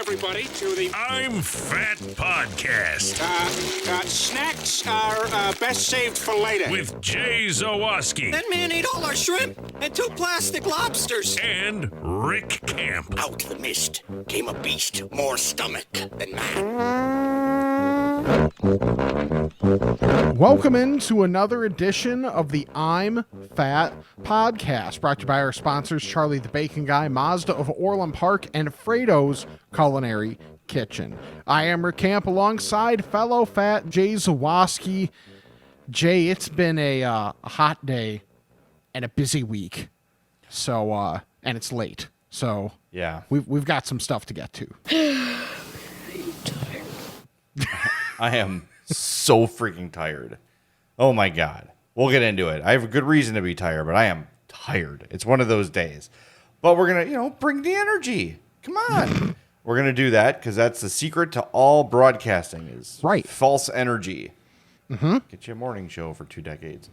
everybody, to the I'm Fat Podcast. Snacks are best saved for later. With Jay Zawoski. That man ate all our shrimp and 2 plastic lobsters. And Rick Camp. Out the mist came a beast more stomach than man. Welcome into another edition of the I'm Fat Podcast, brought to you by our sponsors, Charlie the Bacon Guy, Mazda of Orland Park, and Frato's Culinary Kitchen. I am Rick Camp alongside fellow fat Jay Zawoski. Jay, it's been a hot day and a busy week, so and it's late, so yeah, we've got some stuff to get to. I am so freaking tired. Oh my God. We'll get into it. I have a good reason to be tired, but I am tired. It's one of those days. But we're going to, bring the energy. Come on. We're going to do that because that's the secret to all broadcasting is right. False energy. Mm-hmm. Get you a morning show for 2 decades.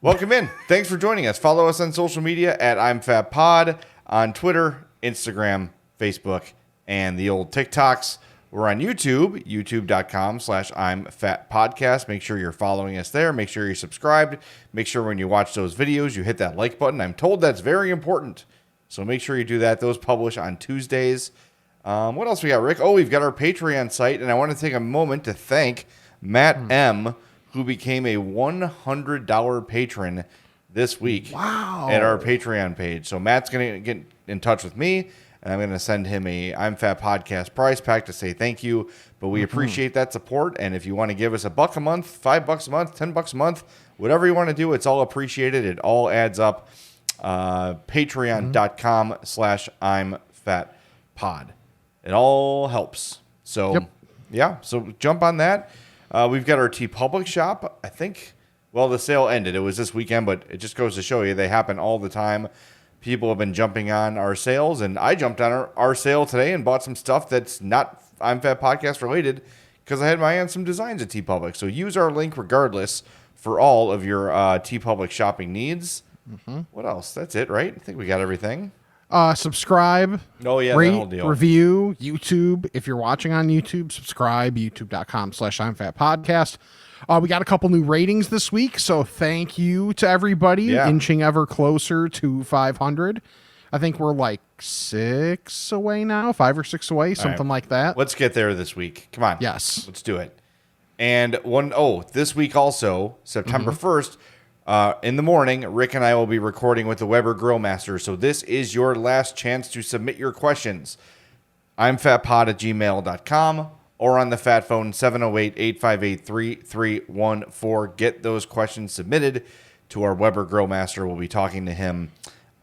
Welcome in. Thanks for joining us. Follow us on social media at I'm Fat Pod on Twitter, Instagram, Facebook, and the old TikToks. We're on YouTube, youtube.com/I'm Fat Podcast. Make sure you're following us there. Make sure you're subscribed. Make sure when you watch those videos, you hit that like button. I'm told that's very important. So make sure you do that. Those publish on Tuesdays. What else we got, Rick? Oh, we've got our Patreon site. And I want to take a moment to thank Matt M., who became a $100 patron this week at our Patreon page. So Matt's going to get in touch with me. And I'm going to send him a I'm Fat Podcast prize pack to say thank you. But we appreciate that support. And if you want to give us $1 a month, $5 a month, $10 a month, whatever you want to do, it's all appreciated. It all adds up. Patreon.com/I'm Fat Pod. It all helps. So, yeah. So jump on that. We've got our TeePublic shop. I think, well, the sale ended. It was this weekend, but it just goes to show you they happen all the time. People have been jumping on our sales, and I jumped on our sale today and bought some stuff that's not I'm Fat Podcast related because I had my eye on some designs at TeePublic. So use our link regardless for all of your TeePublic shopping needs. What else? That's it, right? I think we got everything. Subscribe. Oh, yeah, rate, that whole deal. Review, YouTube. If you're watching on YouTube, subscribe, youtube.com/I'm Fat Podcast. We got a couple new ratings this week, so thank you to everybody, inching ever closer to 500. I think we're like 6 away now, 5 or 6 away, something like that. Let's get there this week. Come on. Yes. Let's do it. And this week also, September 1st, in the morning, Rick and I will be recording with the Weber Grill Master. So this is your last chance to submit your questions. I'mFatPod@gmail.com. or on the Fat Phone 708-858-3314. Get those questions submitted to our Weber Grill Master. We'll be talking to him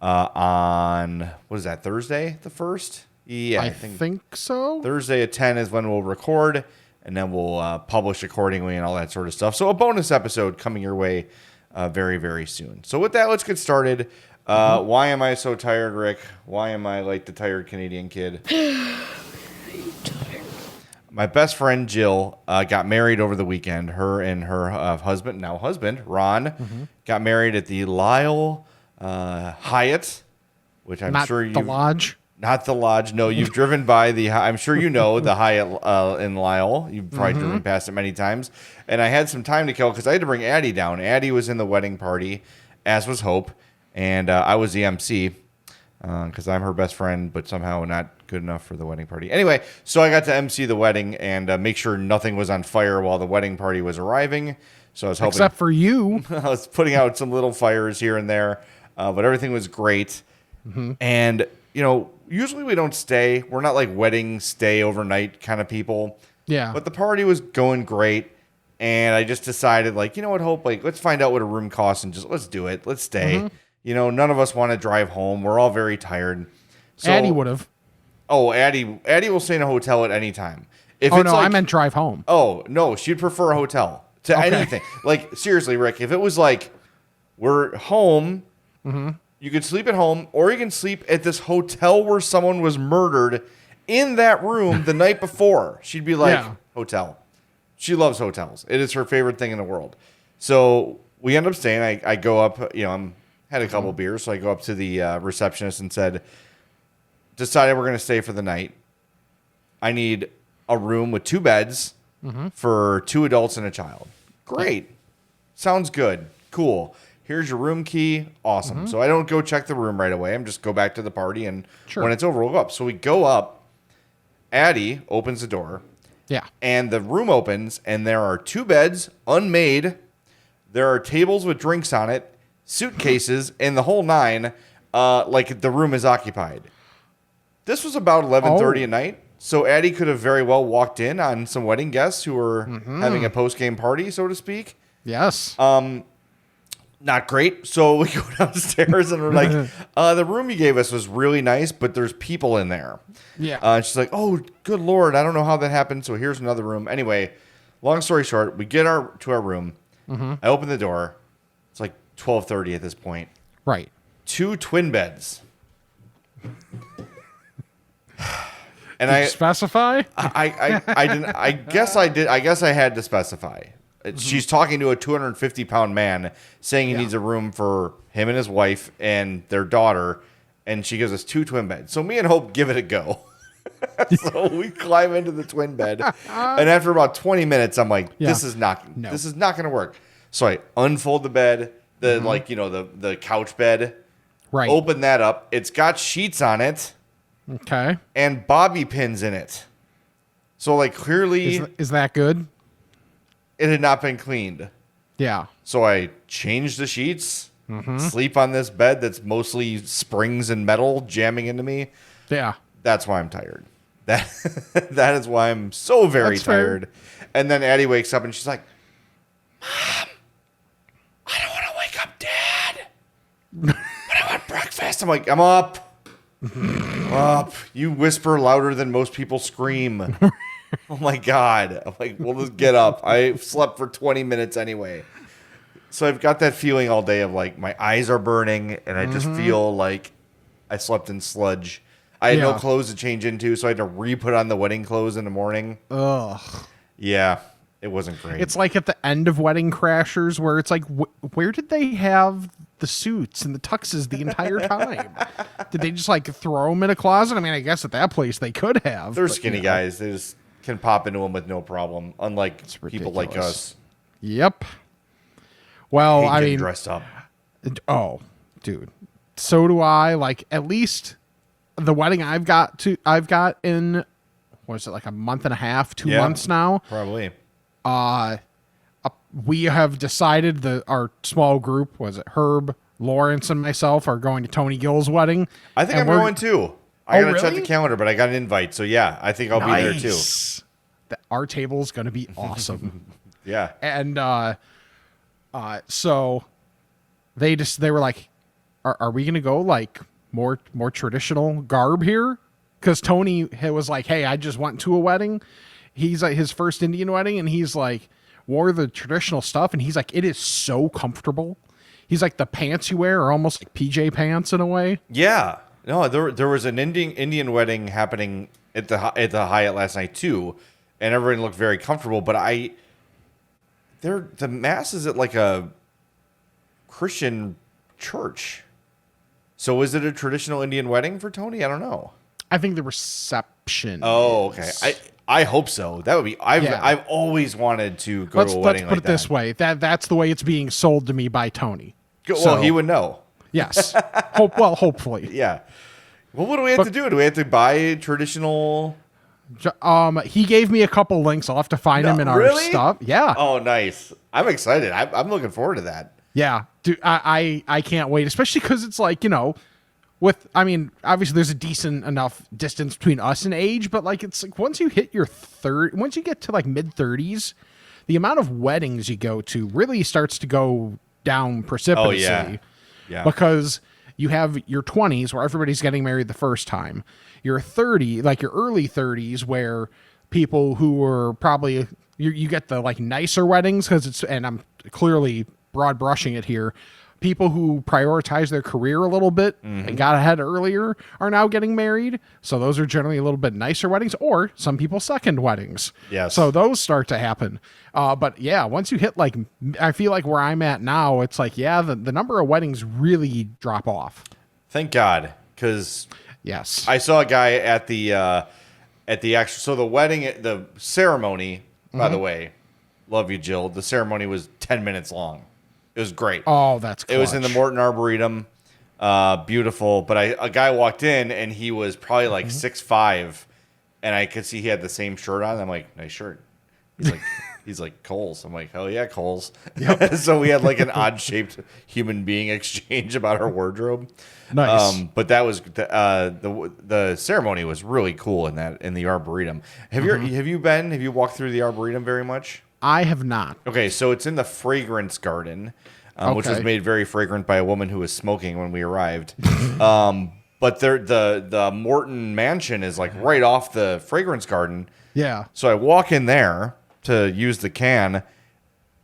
on, what is that, Thursday the 1st? Yeah, I think so. Thursday at 10 is when we'll record, and then we'll publish accordingly and all that sort of stuff. So a bonus episode coming your way very, very soon. So with that, let's get started. Why am I so tired, Rick? Why am I like the tired Canadian kid? My best friend Jill got married over the weekend. Her and her husband, Ron, got married at the Lyle Hyatt, which I'm sure you... Not the Lodge? Not the Lodge. No, you've driven by the... I'm sure you know the Hyatt in Lyle. You've probably driven past it many times. And I had some time to kill because I had to bring Addie down. Addie was in the wedding party, as was Hope, and I was the MC because I'm her best friend, but somehow not good enough for the wedding party. Anyway, so I got to MC the wedding and make sure nothing was on fire while the wedding party was arriving. So I was helping. Except for you. I was putting out some little fires here and there, but everything was great. And, usually we don't stay. We're not like wedding stay overnight kind of people. Yeah. But the party was going great. And I just decided, Hope, let's find out what a room costs and just let's do it. Let's stay. None of us want to drive home. We're all very tired. So, Addie would have. Oh, Addie will stay in a hotel at any time. I meant drive home. Oh, no, she'd prefer a hotel to anything. Seriously, Rick, if it was we're home, you could sleep at home, or you can sleep at this hotel where someone was murdered in that room the night before. She'd be hotel. She loves hotels. It is her favorite thing in the world. So we end up staying. I go up, had a couple beers, so I go up to the receptionist and said, decided we're going to stay for the night. I need a room with 2 beds for 2 adults and a child. Great. Sounds good. Cool. Here's your room key. Awesome. So I don't go check the room right away. I'm just go back to the party, and when it's over, we'll go up. So we go up. Addie opens the door. Yeah. And the room opens, and there are 2 beds, unmade. There are tables with drinks on it, suitcases, and the whole 9. Like the room is occupied. This was about 11:30 at night. So Addie could have very well walked in on some wedding guests who were having a post-game party, so to speak. Yes. Not great. So we go downstairs and we're like, the room you gave us was really nice, but there's people in there. Yeah. And she's like, oh, good Lord. I don't know how that happened. So here's another room. Anyway, long story short, we get to our room. I open the door. It's like 12:30 at this point. Right. 2 twin beds. And Did you specify? I didn't. I guess I did. I guess I had to specify. She's talking to a 250-pound man, saying he needs a room for him and his wife and their daughter, and she gives us 2 twin beds. So me and Hope give it a go. So we climb into the twin bed, and after about 20 minutes, I'm like, "This is not going to work." So I unfold the bed, the couch bed, Right. open that up. It's got sheets on it. Okay. And bobby pins in it. So, like, clearly Is that good? it had not been cleaned. Yeah. So I changed the sheets, sleep on this bed that's mostly springs and metal jamming into me. Yeah. That's why I'm tired. That is why I'm so very That's fair. tired. And then Addie wakes up and she's like, Mom, I don't want to wake up Dad. But I want breakfast. I'm like, I'm up. Up. You whisper louder than most people scream. Oh my God. I'm like, well, let's get up. I slept for 20 minutes anyway. So I've got that feeling all day of like my eyes are burning and I just feel like I slept in sludge. I had no clothes to change into, so I had to re-put on the wedding clothes in the morning. Ugh. Yeah, it wasn't great. It's like at the end of Wedding Crashers where it's like, where did they have the suits and the tuxes the entire time? Did they just like throw them in a closet? I mean, I guess at that place they could have. They're skinny guys. They just can pop into them with no problem, unlike people like ridiculous. us. Yep. Well, Hate I getting mean, dressed up. oh, dude. So do I. Like, at least the wedding I've got in, what is it, like a month and a half, 2 months now? Probably. We have decided that our small group, was it Herb, Lawrence, and myself are going to Tony Gill's wedding. I think and I'm going too. I gotta check really? the calendar, but I got an invite, so yeah, I think I'll be there too. Our table is going to be awesome. Yeah. And so they were like, are we going to go like more traditional garb here? Because Tony was like, hey, I just went to a wedding. He's like his first Indian wedding, and he's like wore the traditional stuff, and he's like, it is so comfortable. He's like, the pants you wear are almost like PJ pants in a way. Yeah. No, there was an Indian wedding happening at the Hyatt last night too, and everyone looked very comfortable. But the mass is at like a Christian church. So is it a traditional Indian wedding for Tony? I don't know. I think the reception. Oh, okay. is. I hope so. That would be. I've always wanted to go to a wedding like that. Let's put it this way. That's the way it's being sold to me by Tony. Well, So, he would know. Yes. Hopefully. Yeah. Well, what do we have to do? Do we have to buy traditional? He gave me a couple links. I'll have to find them in our really? stuff. Yeah. Oh, nice. I'm excited. I'm looking forward to that. Yeah. Dude, I can't wait, especially because it's like, obviously there's a decent enough distance between us in age, but like, it's like once you hit once you get to like mid-30s, the amount of weddings you go to really starts to go down precipitously. Oh, yeah. Yeah. Because you have your 20s where everybody's getting married the first time. Your 30, like your early 30s, where people who were probably you get the like nicer weddings and I'm clearly broad brushing it here. People who prioritize their career a little bit and got ahead earlier are now getting married. So those are generally a little bit nicer weddings, or some people second weddings. Yes. So those start to happen. But yeah, once you hit like, I feel like where I'm at now, it's like, yeah, the number of weddings really drop off. Thank God, because Yes. I saw a guy at the at the actual, so the wedding, the ceremony, by the way, love you, Jill. The ceremony was 10 minutes long. It was great. Oh, that's clutch. It was in the Morton Arboretum. Beautiful. But a guy walked in and he was probably like 6'5", and I could see he had the same shirt on. I'm like, nice shirt. He's like, Coles. I'm like, hell yeah, Coles. Yep. So we had like an odd shaped human being exchange about our wardrobe. Nice. But that was the ceremony was really cool in the Arboretum. Have you walked through the Arboretum very much? I have not. Okay, so it's in the fragrance garden, which was Okay. made very fragrant by a woman who was smoking when we arrived. But the Morton mansion is like right off the fragrance garden. Yeah. So I walk in there to use the can,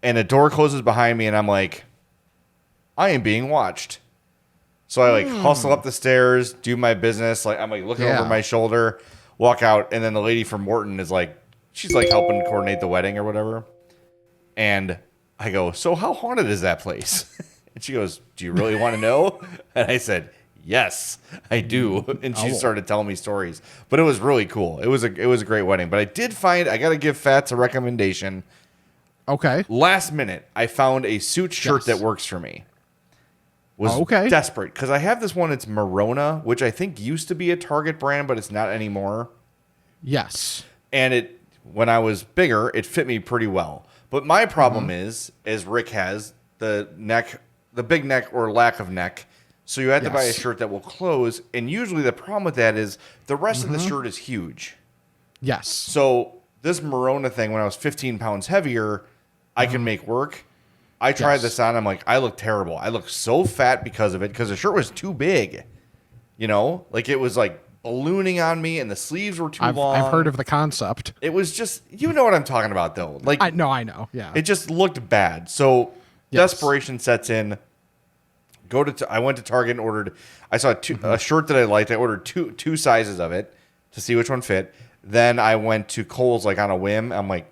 and a door closes behind me, and I'm like, I am being watched. So I like hustle up the stairs, do my business. Like I'm like looking over my shoulder, walk out, and then the lady from Morton is like, she's like helping coordinate the wedding or whatever. And I go, so how haunted is that place? And she goes, do you really want to know? And I said, yes, I do. And she started telling me stories. But it was really cool. It was a great wedding. But I did find, I got to give Fats a recommendation. Okay. Last minute, I found a suit shirt that works for me. Was desperate because I have this one. It's Morona, which I think used to be a Target brand, but it's not anymore. Yes. And when I was bigger, it fit me pretty well. But my problem is, as Rick has, the big neck or lack of neck. So you have to buy a shirt that will close. And usually the problem with that is the rest of the shirt is huge. Yes. So this Morona thing, when I was 15 pounds heavier, I can make work. I tried this on. I'm like, I look terrible. I look so fat because of it, because the shirt was too big. You know? Like it was like ballooning on me and the sleeves were too long. I've heard of the concept. It was just, you know what I'm talking about though. Like I know. Yeah. it just looked bad. So desperation sets in. I went to Target and ordered, I saw a shirt that I liked. I ordered two sizes of it to see which one fit. Then I went to Kohl's like on a whim. I'm like,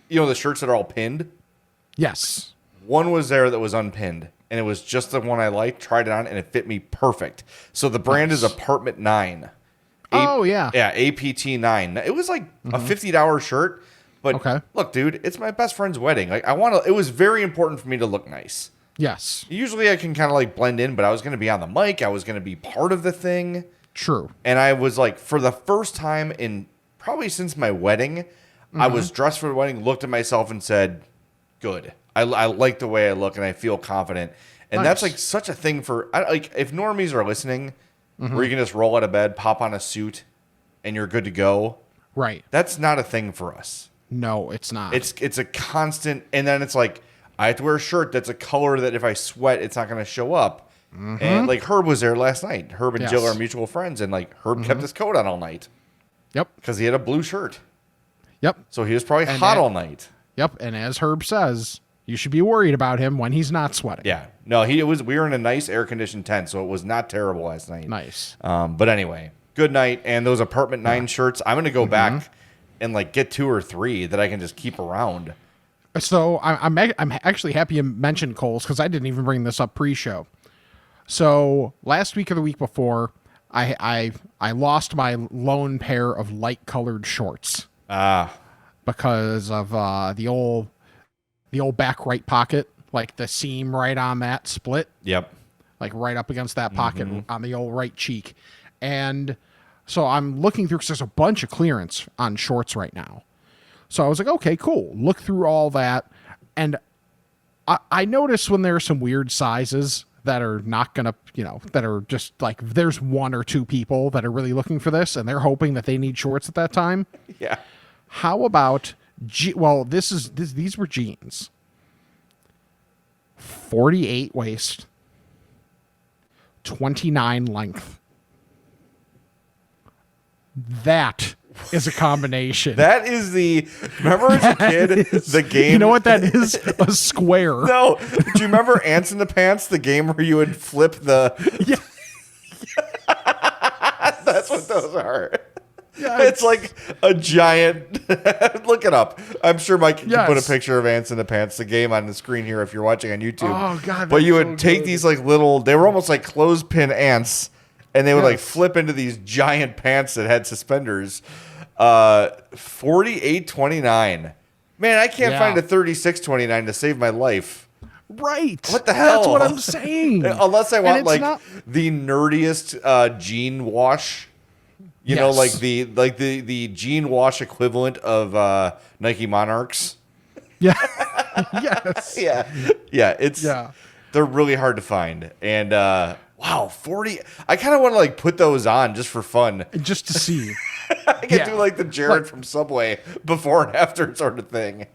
you know, the shirts that are all pinned? Yes. One was there that was unpinned, and it was just the one I liked. Tried it on, and it fit me perfect. So the brand is Apartment 9. Yeah. Yeah, APT 9. It was like a $50 shirt, but look, dude, it's my best friend's wedding. Like it was very important for me to look nice. Yes. Usually I can kind of like blend in, but I was going to be on the mic. I was going to be part of the thing. True. And I was like, for the first time in probably since my wedding, I was dressed for the wedding, looked at myself and said, good. I like the way I look and I feel confident. And that's like such a thing for, like if normies are listening, where you can just roll out of bed, pop on a suit, and you're good to go. Right. That's not a thing for us. No, it's not. It's a constant, and then it's like, I have to wear a shirt that's a color that if I sweat, it's not going to show up. And like Herb was there last night. Herb and Jill are mutual friends, and like Herb kept his coat on all night. Yep. Because he had a blue shirt. Yep. So he was probably hot all night. Yep. And as Herb says, you should be worried about him when he's not sweating. Yeah. No, we were in a nice air conditioned tent, so it was not terrible last night. Nice. But anyway, good night. And those Apartment 9 shirts, I'm going to go back and like get 2 or 3 that I can just keep around. So I'm actually happy you mentioned Kohl's because I didn't even bring this up pre-show. So last week or the week before, I lost my lone pair of light colored shorts. Because of the old back right pocket, like the seam right on that split. Yep. Like right up against that pocket on the old right cheek. And so I'm looking through because there's a bunch of clearance on shorts right now. So I was like, okay, cool. Look through all that. And I noticed when there are some weird sizes that are not going to, that are just like, there's 1 or 2 people that are really looking for this and they're hoping that they need shorts at that time. Yeah. How about, these were jeans. 48 waist, 29 length. That is a combination. That is remember as a kid, the game. You know what that is? A square. No. Do you remember Ants in the Pants, the game where you would flip the. Yeah. That's what those are. Yeah, it's like a giant. Look it up. I'm sure Mike can put a picture of Ants in the Pants, the game, on the screen here if you're watching on YouTube. Oh, God. But you would take these like little, they were almost like clothespin ants, and they would like Yes. flip into these giant pants that had suspenders. $48.29. Man, I can't Yeah. find a $36.29 to save my life. Right. What the hell? That's what I'm saying. Unless I want it's like not- the nerdiest jean wash. You know, Yes. like the jean wash equivalent of Nike Monarchs. Yeah. Yes. Yeah. Yeah. They're really hard to find. And wow, 40. I kind of want to like put those on just for fun. Just to see. I can Yeah. do like the Jared from Subway before and after sort of thing.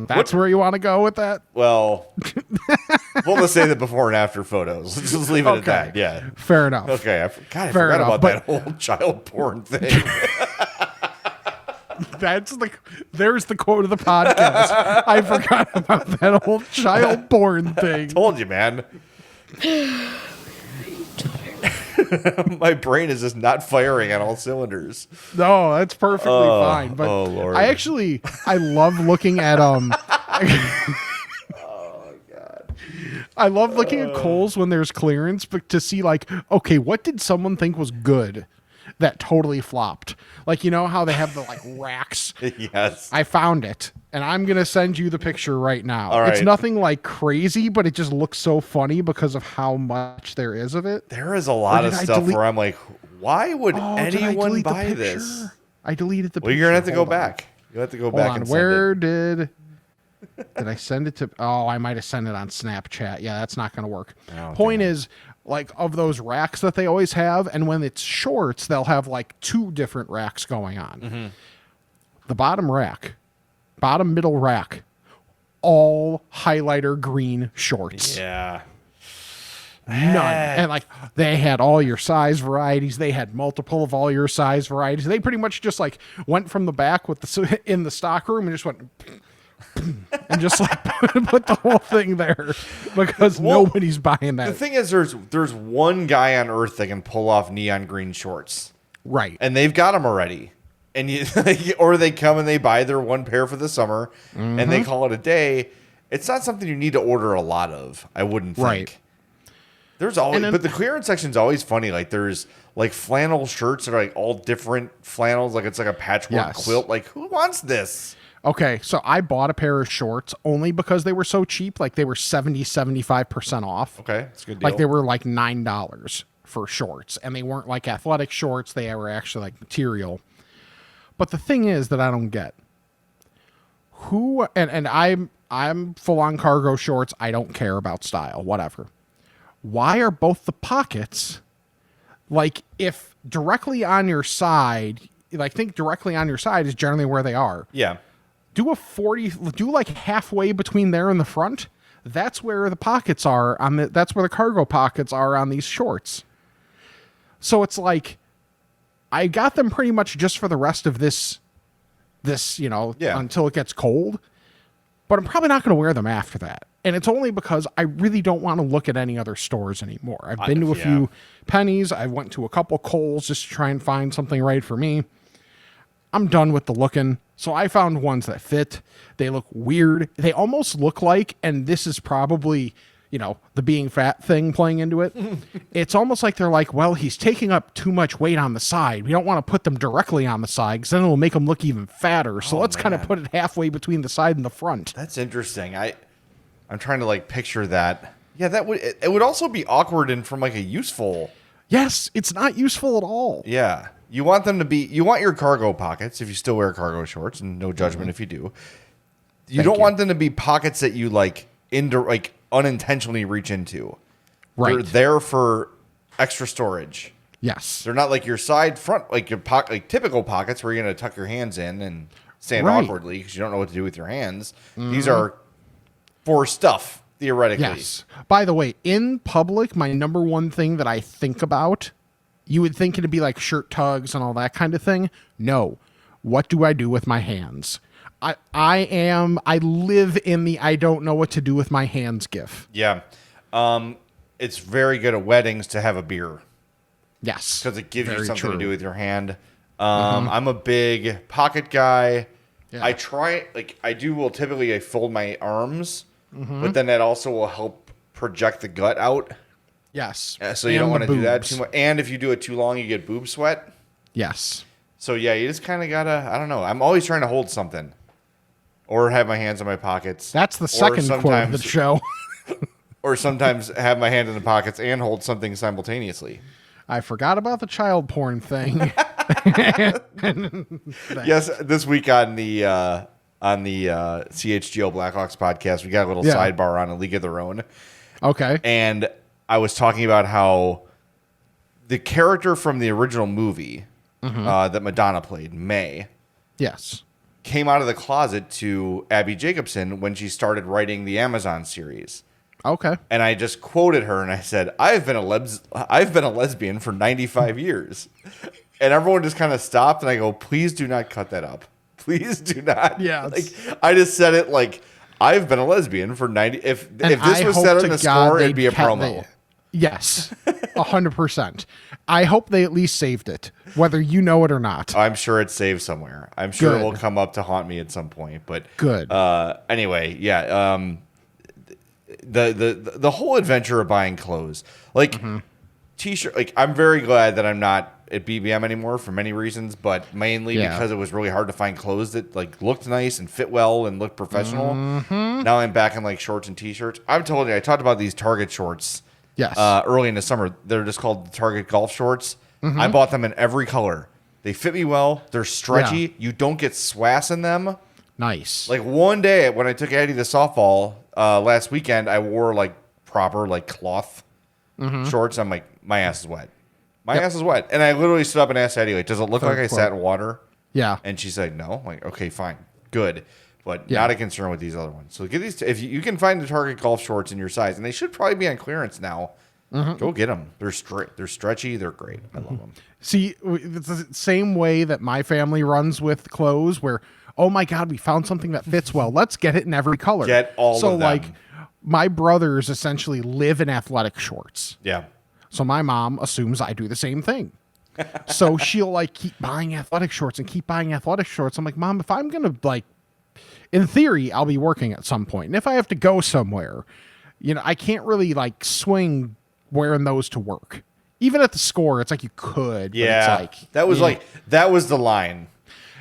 That's where you want to go with that? Well, we'll just say the before and after photos. Let's just leave it at Okay. that. Yeah. Fair enough. Okay. I Fair forgot enough, about but- that whole child porn thing. There's the quote of the podcast. I forgot about that whole child porn thing. Told you, man. My brain is just not firing on all cylinders. No, that's perfectly fine. But oh, Lord. I love looking at I love looking at Kohl's when there's clearance, but to see like, okay, what did someone think was good that totally flopped? Like, you know how they have the like racks? Yes. I found it, and I'm gonna send you the picture right now. All It's right. nothing like crazy, but it just looks so funny because of how much there is of it. There is a lot of did I stuff delete- where I'm like, why would Oh, did I anyone delete the buy this? picture? I deleted the Well, picture. you're going to have to go Hold on. back. You'll have to go Hold back on. and Where send it. did I send it to? Oh, I might have sent it on Snapchat. Yeah, that's not going to work. Oh, Point damn. is, like, of those racks that they always have, and when it's shorts, they'll have like two different racks going on. Mm-hmm. The bottom middle rack, all highlighter green shorts. Yeah. None. And like they had all your size varieties. They had multiple of all your size varieties. They pretty much just like went from the back with the in the stock room and just went and just like put the whole thing there because Well, nobody's buying The that. thing is, there's one guy on Earth that can pull off neon green shorts, Right. and they've got them already. And you, or they come and they buy their one pair for the summer, and Mm-hmm. they call it a day. It's not something you need to order a lot of. I wouldn't think. Right. There's always, And then- but the clearance section's always funny. Like there's like flannel shirts that are like all different flannels. Like it's like a patchwork Yes. quilt. Like who wants this? Okay, so I bought a pair of shorts only because they were so cheap. Like they were 75% off. Okay, that's a good deal. Like they were like $9 for shorts, and they weren't like athletic shorts. They were actually like material. But the thing is that I don't get who, and I'm full on cargo shorts. I don't care about style, whatever. Why are both the pockets like if directly on your side? Like think directly on your side is generally where they are. Yeah. Do like halfway between there and the front. That's where the pockets are that's where the cargo pockets are on these shorts. So it's like I got them pretty much just for the rest of this, Yeah. until it gets cold. But I'm probably not going to wear them after that. And it's only because I really don't want to look at any other stores anymore. I've been to a yeah. few Pennies. I went to a couple Kohl's just to try and find something right for me. I'm done with the looking. So I found ones that fit. They look weird. They almost look like, and this is probably, the being fat thing playing into it. It's almost like they're like, well, he's taking up too much weight on the side. We don't want to put them directly on the side because then it'll make him look even fatter. So let's kind of man. put it halfway between the side and the front. That's interesting. I'm trying to like picture that. Yeah, it would also be awkward and from like a useful. Yes, it's not useful at all. Yeah. You want your cargo pockets if you still wear cargo shorts, and no judgment if you do. You don't want them to be pockets that you like unintentionally reach into. Right. They're there for extra storage. Yes. They're not like your side front, like your like typical pockets where you're going to tuck your hands in and stand Right. awkwardly because you don't know what to do with your hands. These are for stuff, theoretically. Yes. By the way, in public, my number one thing that I think about, you would think it'd be like shirt tugs and all that kind of thing. No. What do I do with my hands? I live in the I don't know what to do with my hands gif. Yeah. It's very good at weddings to have a beer Yes. because it gives you Very something true. to do with your hand. I'm a big pocket guy. Yeah. Will typically fold my arms, but then that also will help project the gut out. Yes. So you And don't the want to do that boobs. too much. And if you do it too long, you get boob sweat. Yes. So yeah, you just kind of gotta. I don't know. I'm always trying to hold something, or have my hands in my pockets. That's the second quote of the show. Or sometimes have my hand in the pockets and hold something simultaneously. I forgot about the child porn thing. Yes, this week on the CHGO Blackhawks podcast, we got a little sidebar on A League of Their Own. Okay. And I was talking about how the character from the original movie that Madonna played, May, Yes. came out of the closet to Abby Jacobson when she started writing the Amazon series. Okay. And I just quoted her and I said, I've been a lesbian for 95 years. And everyone just kind of stopped and I go, please do not cut that up. Please do not. Yeah. Like, I just said it like, I've been a lesbian for 90. If this was said on the score, it'd be a promo. Yes. 100%. I hope they at least saved it, whether you know it or not. I'm sure it's saved somewhere. I'm sure Good. it will come up to haunt me at some point. But Good. Anyway, yeah. The whole adventure of buying clothes, like t-shirt, like I'm very glad that I'm not at BBM anymore for many reasons, but mainly because it was really hard to find clothes that like looked nice and fit well and looked professional. Now I'm back in like shorts and t-shirts. I talked about these Target shorts. Yes. Early in the summer. They're just called the Target golf shorts. I bought them in every color. They fit me well. They're stretchy. Yeah. You don't get swass in them. Nice. Like one day when I took Addie to softball last weekend, I wore like proper like cloth shorts. I'm like, my ass is wet. My ass is wet. And I literally stood up and asked Addie, like, does it look like I sat in water? Yeah. And she said, no. I'm like, okay, fine. Good. But not a concern with these other ones. So get these. If you can find the Target golf shorts in your size, and they should probably be on clearance now, go get them. They're straight. They're stretchy. They're great. I love them. See, it's the same way that my family runs with clothes where, oh my God, we found something that fits well. Let's get it in every color. Get all of them. So like my brothers essentially live in athletic shorts. Yeah. So my mom assumes I do the same thing. So she'll like keep buying athletic shorts and keep buying athletic shorts. I'm like, Mom, if I'm going to like, in theory, I'll be working at some point. And if I have to go somewhere, you know, I can't really like swing wearing those to work. Even at the score, it's like you could. Yeah. But it's like, that was the line.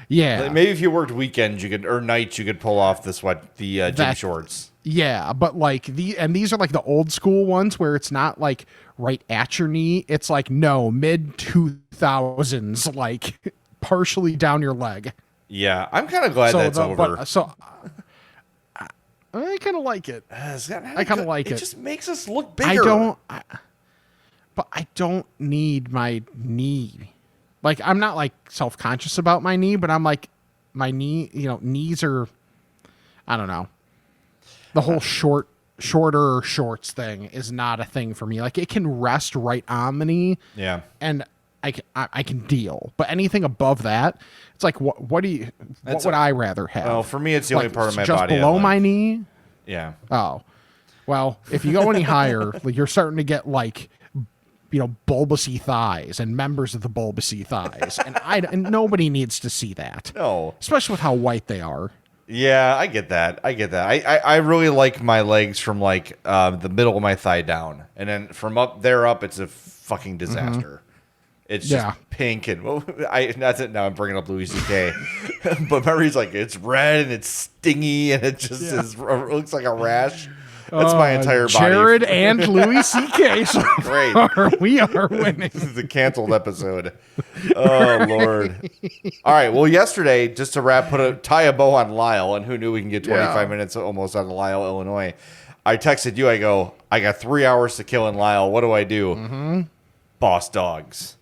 Yeah. Like, maybe if you worked weekends, or nights, you could pull off the gym shorts. Yeah, but like these are like the old school ones where it's not like right at your knee. It's like mid 2000s, like partially down your leg. Yeah, I'm kind of glad that's over. I kind of like it. I kind of like it. It just makes us look bigger. But I don't need my knee. Like I'm not like self-conscious about my knee, but I'm like my knee. You know, knees are. I don't know. The whole shorter shorts thing is not a thing for me. Like it can rest right on the knee. Yeah, and I can deal, but anything above that, it's like what would I rather have? Well, for me, it's the only part of my just body below my knee. Yeah. Oh, well, if you go any higher, like you're starting to get like, you know, bulbousy thighs and members of the bulbousy thighs, and nobody needs to see that. No, especially with how white they are. Yeah, I get that. I really like my legs from like the middle of my thigh down, and then from up there up, it's a fucking disaster. It's just pink and that's it. Now I'm bringing up Louis C.K. But Mary's like, it's red and it's stingy and it just it looks like a rash. That's my entire body. Jared and Louis C.K. So great. We are winning. This is the canceled episode. Oh Lord. All right. Well, yesterday, just to tie a bow on Lyle, and who knew we can get 25 minutes almost out of Lyle, Illinois. I texted you. I go, I got 3 hours to kill in Lyle. What do I do? Boss Dawgz.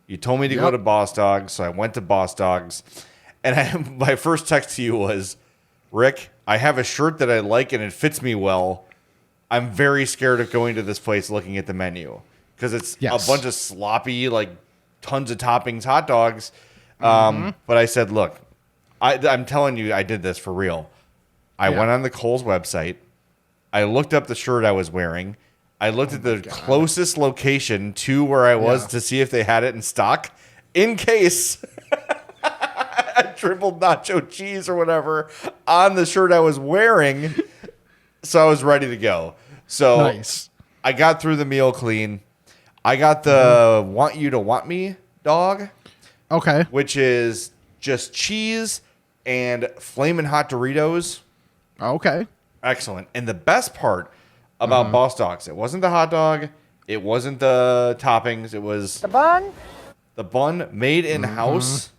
You told me to go to Boss Dawgz, so I went to Boss Dawgz. And my first text to you was, Rick, I have a shirt that I like and it fits me well. I'm very scared of going to this place looking at the menu because it's a bunch of sloppy, like tons of toppings hot dogs. But I said, look, I'm telling you, I did this for real. I went on the Kohl's website. I looked up the shirt I was wearing. I looked at the closest location to where I was to see if they had it in stock in case I tripled nacho cheese or whatever on the shirt I was wearing. So I was ready to go. So nice. I got through the meal clean. I got the want you to want me dog, Okay. which is just cheese and flaming hot Doritos. Okay. Excellent. And the best part about Boss Dogs, it wasn't the hot dog, it wasn't the toppings, it was the bun. The bun made in house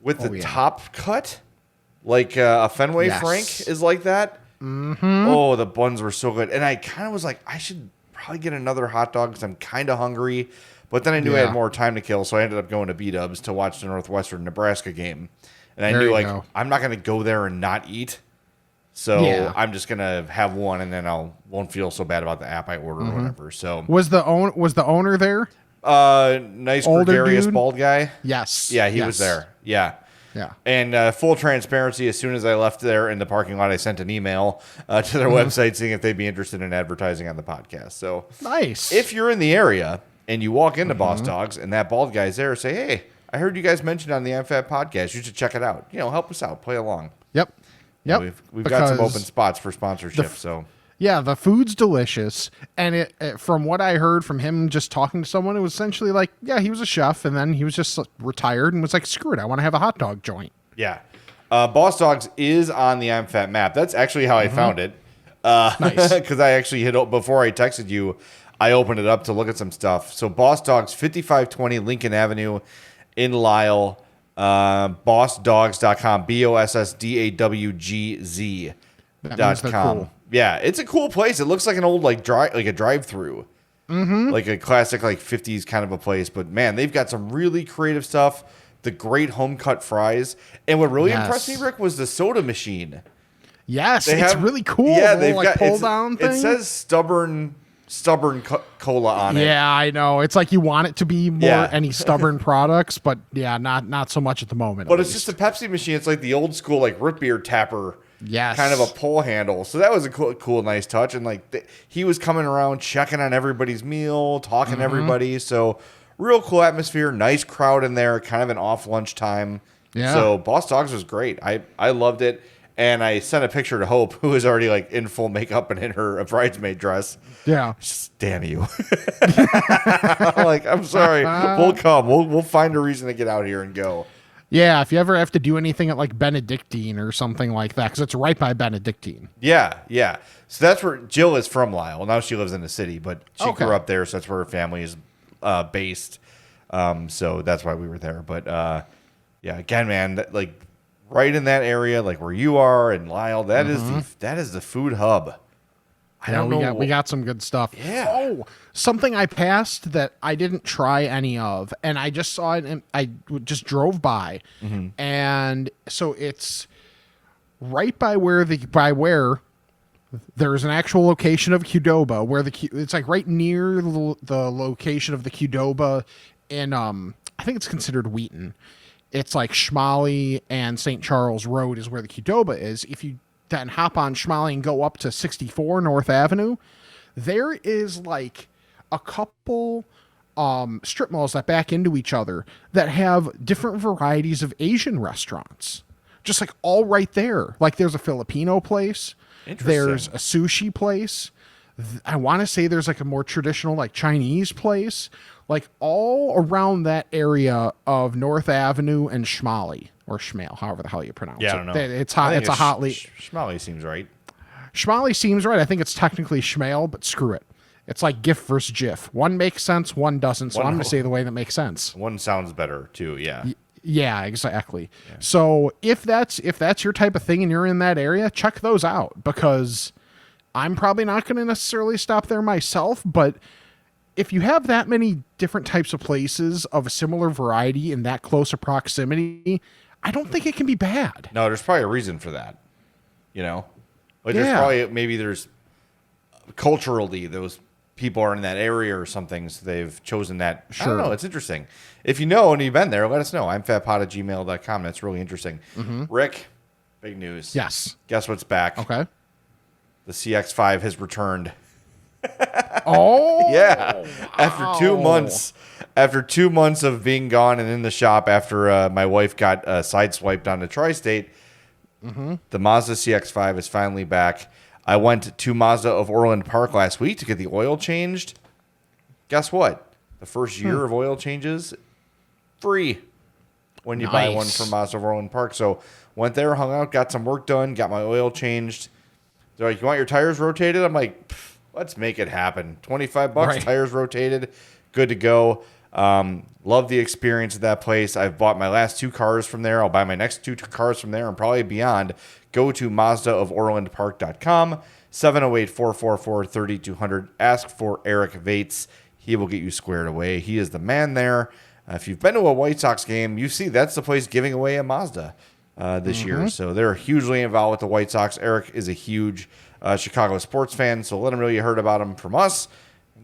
with the top cut, like a Fenway Frank is like that. Oh, the buns were so good. And I kind of was like, I should probably get another hot dog because I'm kind of hungry. But then I knew I had more time to kill, so I ended up going to B-Dubs to watch the Northwestern Nebraska game. And I knew, like, I'm not going to go there and not eat. So I'm just gonna have one, and then won't feel so bad about the app I ordered or whatever. So Was the owner there? Nice Older gregarious dude? bald guy. Yes. Yeah, he was there. Yeah. Yeah. And full transparency, as soon as I left there in the parking lot, I sent an email to their website seeing if they'd be interested in advertising on the podcast. So Nice. if you're in the area and you walk into Boss Dogs and that bald guy's there, say, hey, I heard you guys mentioned on the MFAT podcast. You should check it out. Help us out. Play along. Yep. We've got some open spots for sponsorship. So yeah, the food's delicious, and it from what I heard from him just talking to someone, it was essentially like, yeah, he was a chef, and then he was just retired and was like, screw it, I want to have a hot dog joint. yeah, Boss Dogs is on the I'm Fat map. That's actually how I found it. Nice, because I actually before I texted you. I opened it up to look at some stuff. So Boss Dogs, 5520 Lincoln Avenue in Lisle. Bossdawgz.com, BOSSDAWGZ.com. Cool. Yeah, it's a cool place. It looks like an old like a drive-through. Like a classic like 50s kind of a place, but man, they've got some really creative stuff. The great home cut fries. And what really impressed me, Rick, was the soda machine. Yes, it's really cool. Yeah, they've got pull down thing. It says stubborn cola on it. Yeah, I know. It's like you want it to be more any stubborn products, but yeah, not so much at the moment. But it's just a Pepsi machine. It's like the old school like root beer tapper. Yes. Kind of a pull handle. So that was a cool nice touch. And like he was coming around checking on everybody's meal, talking to everybody. So real cool atmosphere, nice crowd in there, kind of an off lunch time. Yeah. So Boss Dogs was great. I loved it. And I sent a picture to Hope, who was already like in full makeup and in her bridesmaid dress. Yeah. Just damn you. Like, I'm sorry. We'll come. We'll find a reason to get out here and go. Yeah, if you ever have to do anything at like Benedictine or something like that, because it's right by Benedictine. Yeah. So that's where Jill is from, Lisle. Now she lives in the city, but she grew up there, so that's where her family is based. So that's why we were there. But yeah, again, man, like right in that area, like where you are in Lisle, that is the food hub. I don't know. We got some good stuff. Yeah. Oh, something I passed that I didn't try any of, and I just saw it, and I just drove by, and so it's right by where there's an actual location of Qdoba, where it's like right near the location of the Qdoba in I think it's considered Wheaton. It's like Schmale and St. Charles Road is where the Qdoba is. If you then hop on Schmale and go up to 64 North Avenue, there is like a couple strip malls that back into each other that have different varieties of Asian restaurants. Just like all right there. Like there's a Filipino place. There's a sushi place. I want to say there's like a more traditional like Chinese place. Like all around that area of North Avenue and Schmale. Or Schmale, however the hell you pronounce it. Yeah, I don't know. It's hot. It's a hotly. Schmale seems right. Schmale seems right. I think it's technically Schmale, but screw it. It's like GIF versus GIF. One makes sense, one doesn't. So I'm going to say the way that makes sense. One sounds better too. Yeah. Yeah, exactly. Yeah. So if that's your type of thing and you're in that area, check those out, because I'm probably not going to necessarily stop there myself, but if you have that many different types of places of a similar variety in that close a proximity, I don't think it can be bad. No, there's probably a reason for that. Like there's culturally those people are in that area or something, so they've chosen that. Sure. I don't know. It's interesting. If you know and you've been there, let us know. I'm fatpod@gmail.com. That's really interesting. Rick, big news. Yes. Guess what's back? Okay. The CX-5 has returned. Oh. Yeah. Wow. After 2 months of being gone and in the shop after my wife got sideswiped on the Tri-State, the Mazda CX-5 is finally back. I went to Mazda of Orland Park last week to get the oil changed. Guess what? The first year of oil changes, free when you buy one from Mazda of Orland Park. So went there, hung out, got some work done, got my oil changed. They're like, you want your tires rotated? I'm like, let's make it happen. $25, right. Tires rotated, good to go. Love the experience of that place. I've bought my last 2 cars from there. I'll buy my next 2 cars from there and probably beyond. Go to MazdaofOrlandPark.com, 708-444-3200. Ask for Eric Vates. He will get you squared away. He is the man there. If you've been to a White Sox game, you see that's the place giving away a Mazda this year. So they're hugely involved with the White Sox. Eric is a huge Chicago sports fan, so let him know you heard about him from us.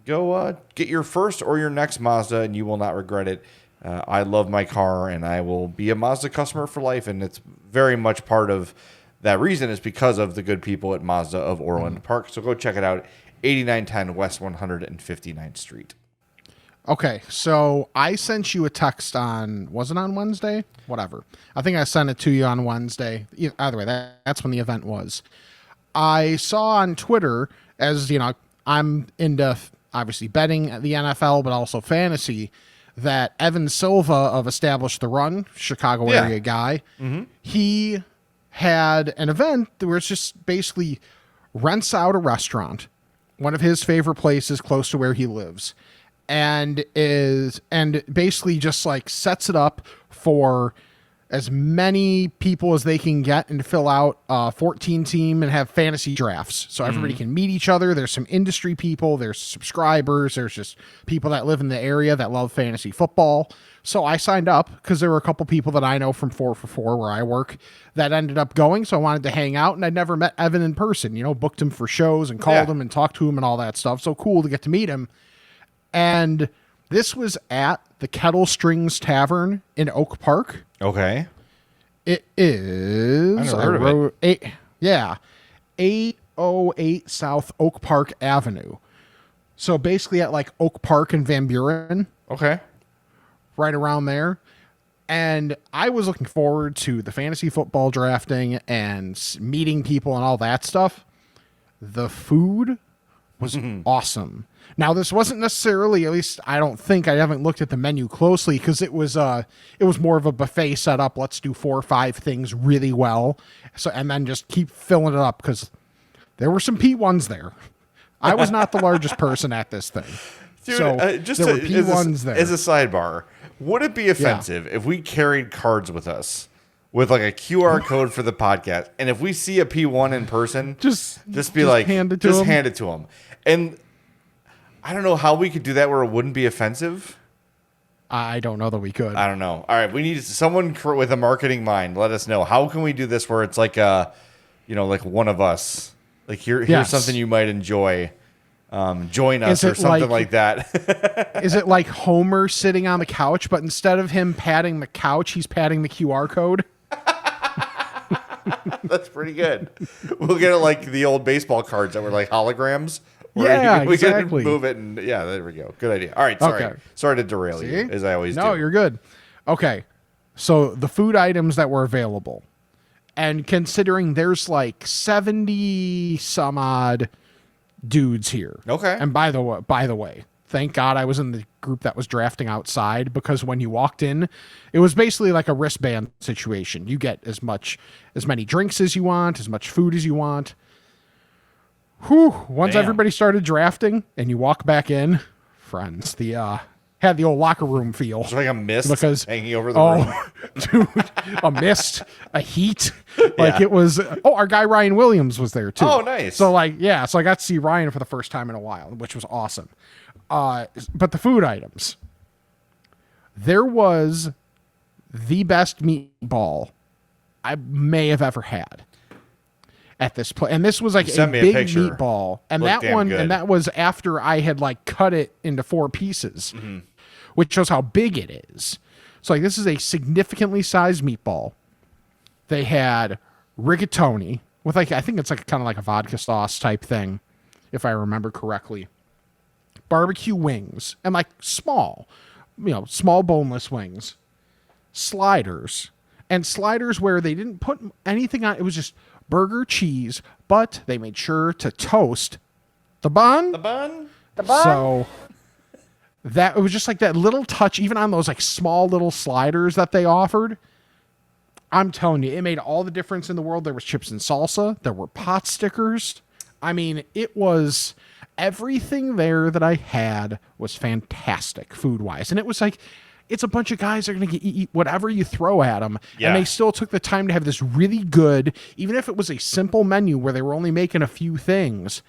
Go get your first or your next Mazda, and you will not regret it. I love my car, and I will be a Mazda customer for life, and it's very much part of that reason is because of the good people at Mazda of Orland Park. So go check it out, 8910 West 159th Street. Okay, so I sent you a text was it on Wednesday? Whatever. I think I sent it to you on Wednesday. Either way, that's when the event was. I saw on Twitter, as you know, I'm into obviously betting the NFL, but also fantasy, that Evan Silva of Establish the Run, Chicago area guy, he had an event where it's just basically rents out a restaurant, one of his favorite places close to where he lives, and basically just like sets it up for as many people as they can get and fill out a 14 team and have fantasy drafts. So everybody can meet each other. There's some industry people, there's subscribers, there's just people that live in the area that love fantasy football. So I signed up because there were a couple people that I know from 4 for 4 where I work that ended up going. So I wanted to hang out, and I'd never met Evan in person, booked him for shows and called him and talked to him and all that stuff. So cool to get to meet him. And this was at the Kettlestrings Tavern in Oak Park. Okay. It is. I never heard of it. 808 South Oak Park Avenue. So basically at like Oak Park and Van Buren. Okay. Right around there. And I was looking forward to the fantasy football drafting and meeting people and all that stuff. The food was awesome. Now, this wasn't necessarily, at least I don't think, I haven't looked at the menu closely, because it was more of a buffet setup. Let's do 4 or 5 things really well, and then just keep filling it up, because there were some P1s there. I was not the largest person at this thing. Dude, so there were P1s there. As a sidebar, would it be offensive if we carried cards with us with like a QR code for the podcast, and if we see a P1 in person, just hand it to them? And I don't know how we could do that where it wouldn't be offensive. I don't know that we could. I don't know. All right, we need someone with a marketing mind. Let us know. How can we do this where it's like like one of us? Like here's something you might enjoy. Join us or something like that. Is it like Homer sitting on the couch, but instead of him patting the couch, he's patting the QR code? That's pretty good. We'll get it like the old baseball cards that were like holograms. Yeah, we exactly. can move it, and there we go. Good idea. All right, sorry. Okay. Sorry to derail you, as I always do. No, you're good. Okay, so the food items that were available, and considering there's like 70 some odd dudes here. Okay. And by the way, thank God I was in the group that was drafting outside, because when you walked in, it was basically like a wristband situation. You get as many drinks as you want, as much food as you want. Once everybody started drafting and you walk back in, friends, had the old locker room feel. It's like a mist hanging over the room. Dude, a mist, a heat. Like it was, our guy Ryan Williams was there too. Oh, nice. So so I got to see Ryan for the first time in a while, which was awesome. But the food items, there was the best meatball I may have ever had at this place. And this was like a big meatball. And that was after I had like cut it into 4 pieces, which shows how big it is. So like this is a significantly sized meatball. They had rigatoni with I think it's like kind of like a vodka sauce type thing, if I remember correctly. Barbecue wings, and like small boneless wings, sliders where they didn't put anything on. It was just burger, cheese, but they made sure to toast the bun. The bun? So that it was just like that little touch, even on those like small little sliders that they offered. I'm telling you, it made all the difference in the world. There was chips and salsa. There were pot stickers. I mean, it was everything there that I had was fantastic food-wise. And it was like, it's a bunch of guys that are going to eat whatever you throw at them. Yeah. And they still took the time to have this really good, even if it was a simple menu where they were only making a few things.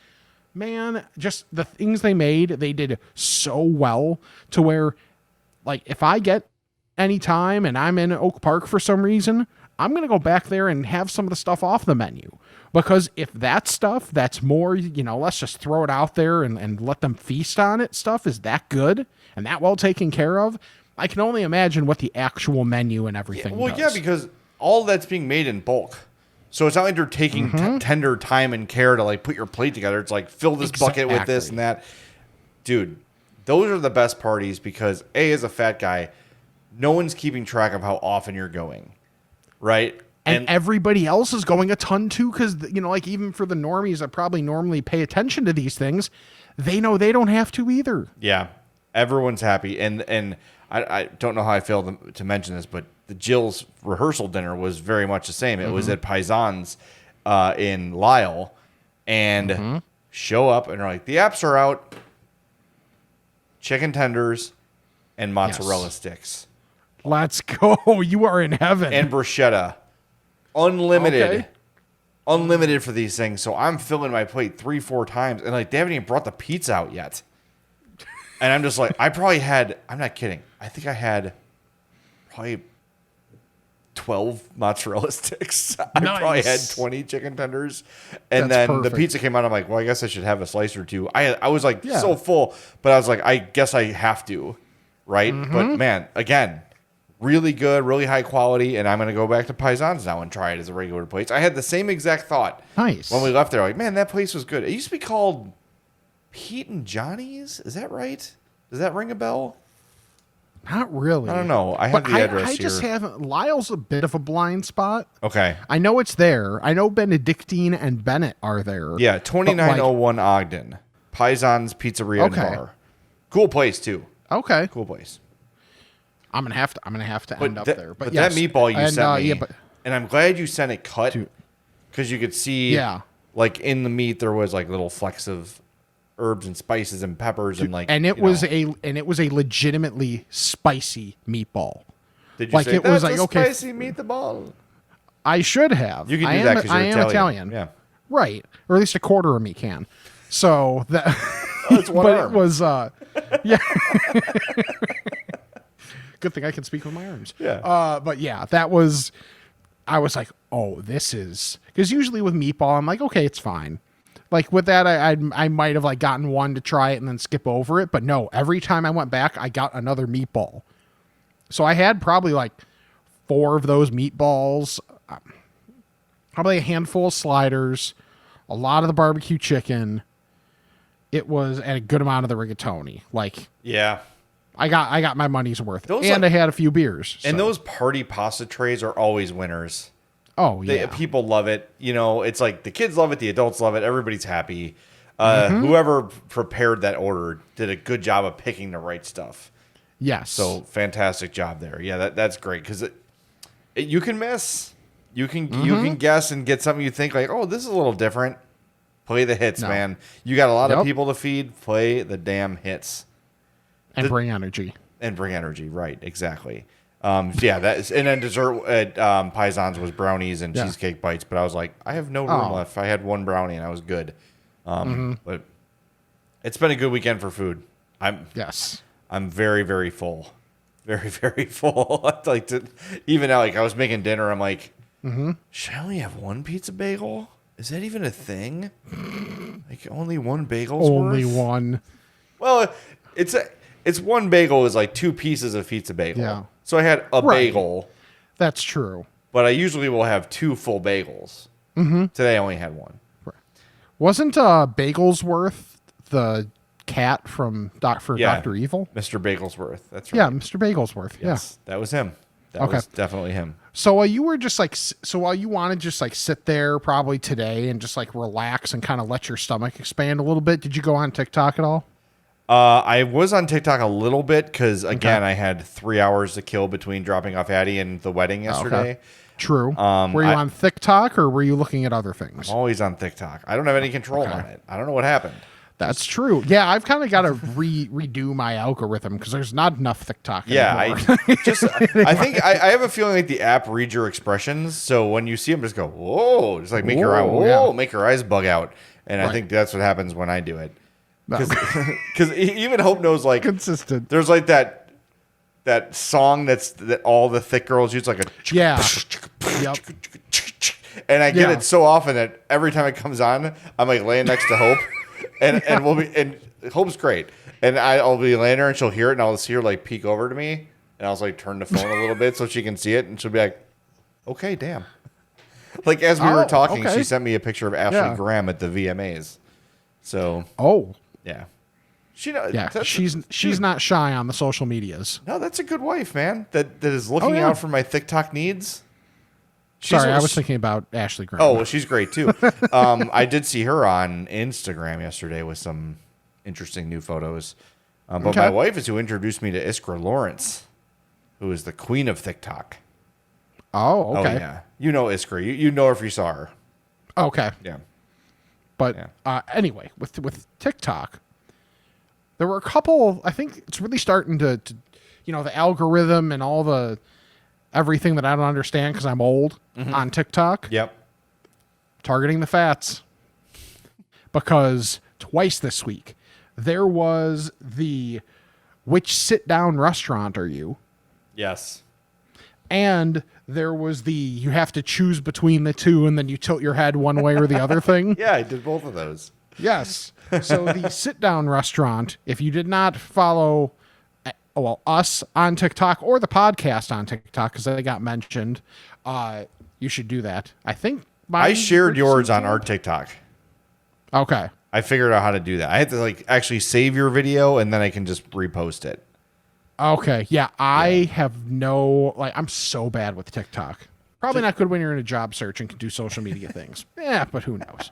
Man, just the things they made, they did so well to where, like, if I get any time and I'm in Oak Park for some reason, I'm going to go back there and have some of the stuff off the menu. Because if that stuff that's more, let's just throw it out there and let them feast on it stuff is that good and that well taken care of, I can only imagine what the actual menu and everything does. Yeah, because all that's being made in bulk. So it's not like you're taking tender time and care to like put your plate together. It's like fill this bucket with this and that. Dude, those are the best parties because A, as a fat guy, no one's keeping track of how often you're going, right? And everybody else is going a ton too because, like even for the normies that probably normally pay attention to these things, they know they don't have to either. Yeah, everyone's happy. And I don't know how I failed to mention this, but the Jill's rehearsal dinner was very much the same. It was at Paisan's in Lyle, and show up and they're like, the apps are out, chicken tenders, and mozzarella sticks. Let's go. You are in heaven. And bruschetta. Unlimited. Okay. Unlimited for these things. So I'm filling my plate 3-4 times. And like they haven't even brought the pizza out yet. And I'm just like, I probably had, I'm not kidding. I think I had probably 12 mozzarella sticks. I probably had 20 chicken tenders. And That's then perfect. the pizza came out. I'm like, well, I guess I should have a slice or two. I was like so full, but I was like, I guess I have to. Right. But man, again, really good, really high quality. And I'm going to go back to Paisan's now and try it as a regular place. I had the same exact thought. Nice. When we left there, like, man, that place was good. It used to be called Pete and Johnny's. Is that right? Does that ring a bell? Not really. I don't know. I have But the address I here. just haven't. Lyle's a bit of a blind spot. Okay. I know it's there. I know Benedictine and Bennett are there. Yeah, 2901 Ogden. Paisan's Pizzeria and Bar. Cool place too. Okay. Cool place. I'm gonna have to end up there. But that yes. meatball you And, sent me, yeah, but and I'm glad you sent it cut because you could see, like in the meat there was like little flecks of herbs and spices and peppers and like, and it was a legitimately spicy meatball. Did you like say it was that's like a okay? spicy meatball? I should have. You can do that because you're am Italian. Yeah, right, or at least a quarter of me can. So that, that's one but arm. it was yeah. Good thing I can speak with my arms. Yeah. But yeah, that was. I was like, oh, this is because usually with meatball, I'm like, okay, it's fine. Like with that, I might have like gotten one to try it and then skip over it, but no. Every time I went back, I got another meatball. So I had probably like 4 of those meatballs, probably a handful of sliders, a lot of the barbecue chicken. It was and a good amount of the rigatoni. Like, yeah. I got my money's worth, Those and are- I had a few beers. And so. those party pasta trays are always winners. Oh yeah, People love it. You know, it's like the kids love it, the adults love it, everybody's happy. Whoever prepared that order did a good job of picking the right stuff. yes. So fantastic job there. Yeah, that's great because you can miss, you can guess and get something you think like, oh, this is a little different. Play the hits, man. You got a lot of people to feed. Play the damn hits and bring energy. and bring energy. Right, exactly. Yeah, that is, and then dessert at Paisan's was brownies and cheesecake bites. But I was like, I have no room left. I had one brownie and I was good. But it's been a good weekend for food. I'm very, very full. Very, very full. I'd like to, even now, like I was making dinner. I'm like, should I only have one pizza bagel? Is that even a thing? Like only one bagel's Only worth? one. Well, it's one bagel is like 2 pieces of pizza bagel. Yeah. So I had a bagel, That's true. but I usually will have 2 full bagels. Today I only had one. Wasn't Bagelsworth the cat from Dr. Evil? Mr. Bagelsworth. That's right. Yeah, Mr. Bagelsworth. Yes, that was him. That Okay. was definitely him. So while you were just like, while you want to just like sit there probably today and just like relax and kind of let your stomach expand a little bit, did you go on TikTok at all? I was on TikTok a little bit because, again, I had 3 hours to kill between dropping off Addie and the wedding yesterday. Okay. True. Were you on TikTok or were you looking at other things? I'm always on TikTok. I don't have any control on it. I don't know what happened. That's true. Yeah, I've kind of got to redo my algorithm because there's not enough TikTok anymore. I think I have a feeling like the app reads your expressions, so when you see them, just go whoa, just like make your make your eyes bug out, and I think that's what happens when I do it. Because even Hope knows like consistent. There's like that song that all the thick girls use, like a Yep. And I get it so often that every time it comes on, I'm like laying next to Hope. And Hope's great, and I'll be laying there, and she'll hear it, and I'll see her like peek over to me, and I'll just like turn the phone a little bit so she can see it, and she'll be like, "Okay, damn." Like as we were talking, she sent me a picture of Ashley Graham at the VMAs. So yeah, she's not shy on the social medias. No, that's a good wife, man. That is looking out for my TikTok needs. Sorry, I was thinking about Ashley Graham. Oh, well, she's great too. I did see her on Instagram yesterday with some interesting new photos. But my wife is who introduced me to Iskra Lawrence, who is the queen of TikTok. Oh, okay. Oh, yeah. You know Iskra. You know her if you saw her. Okay. Yeah. But anyway, with TikTok, there were a couple, I think it's really starting to the algorithm and all the everything that I don't understand because I'm old on TikTok. Yep. Targeting the fats. Because twice this week, there was the which sit-down restaurant are you? Yes. And there was the you have to choose between the two and then you tilt your head one way or the other thing. Yeah, I did both of those. Yes. So the sit-down restaurant, if you did not follow us on TikTok or the podcast on TikTok, because they got mentioned, you should do that. I think I shared yours on our TikTok. Okay. I figured out how to do that. I had to like actually save your video and then I can just repost it. Okay. Yeah. I have I'm so bad with TikTok. Probably not good when you're in a job search and can do social media things. Yeah, but who knows?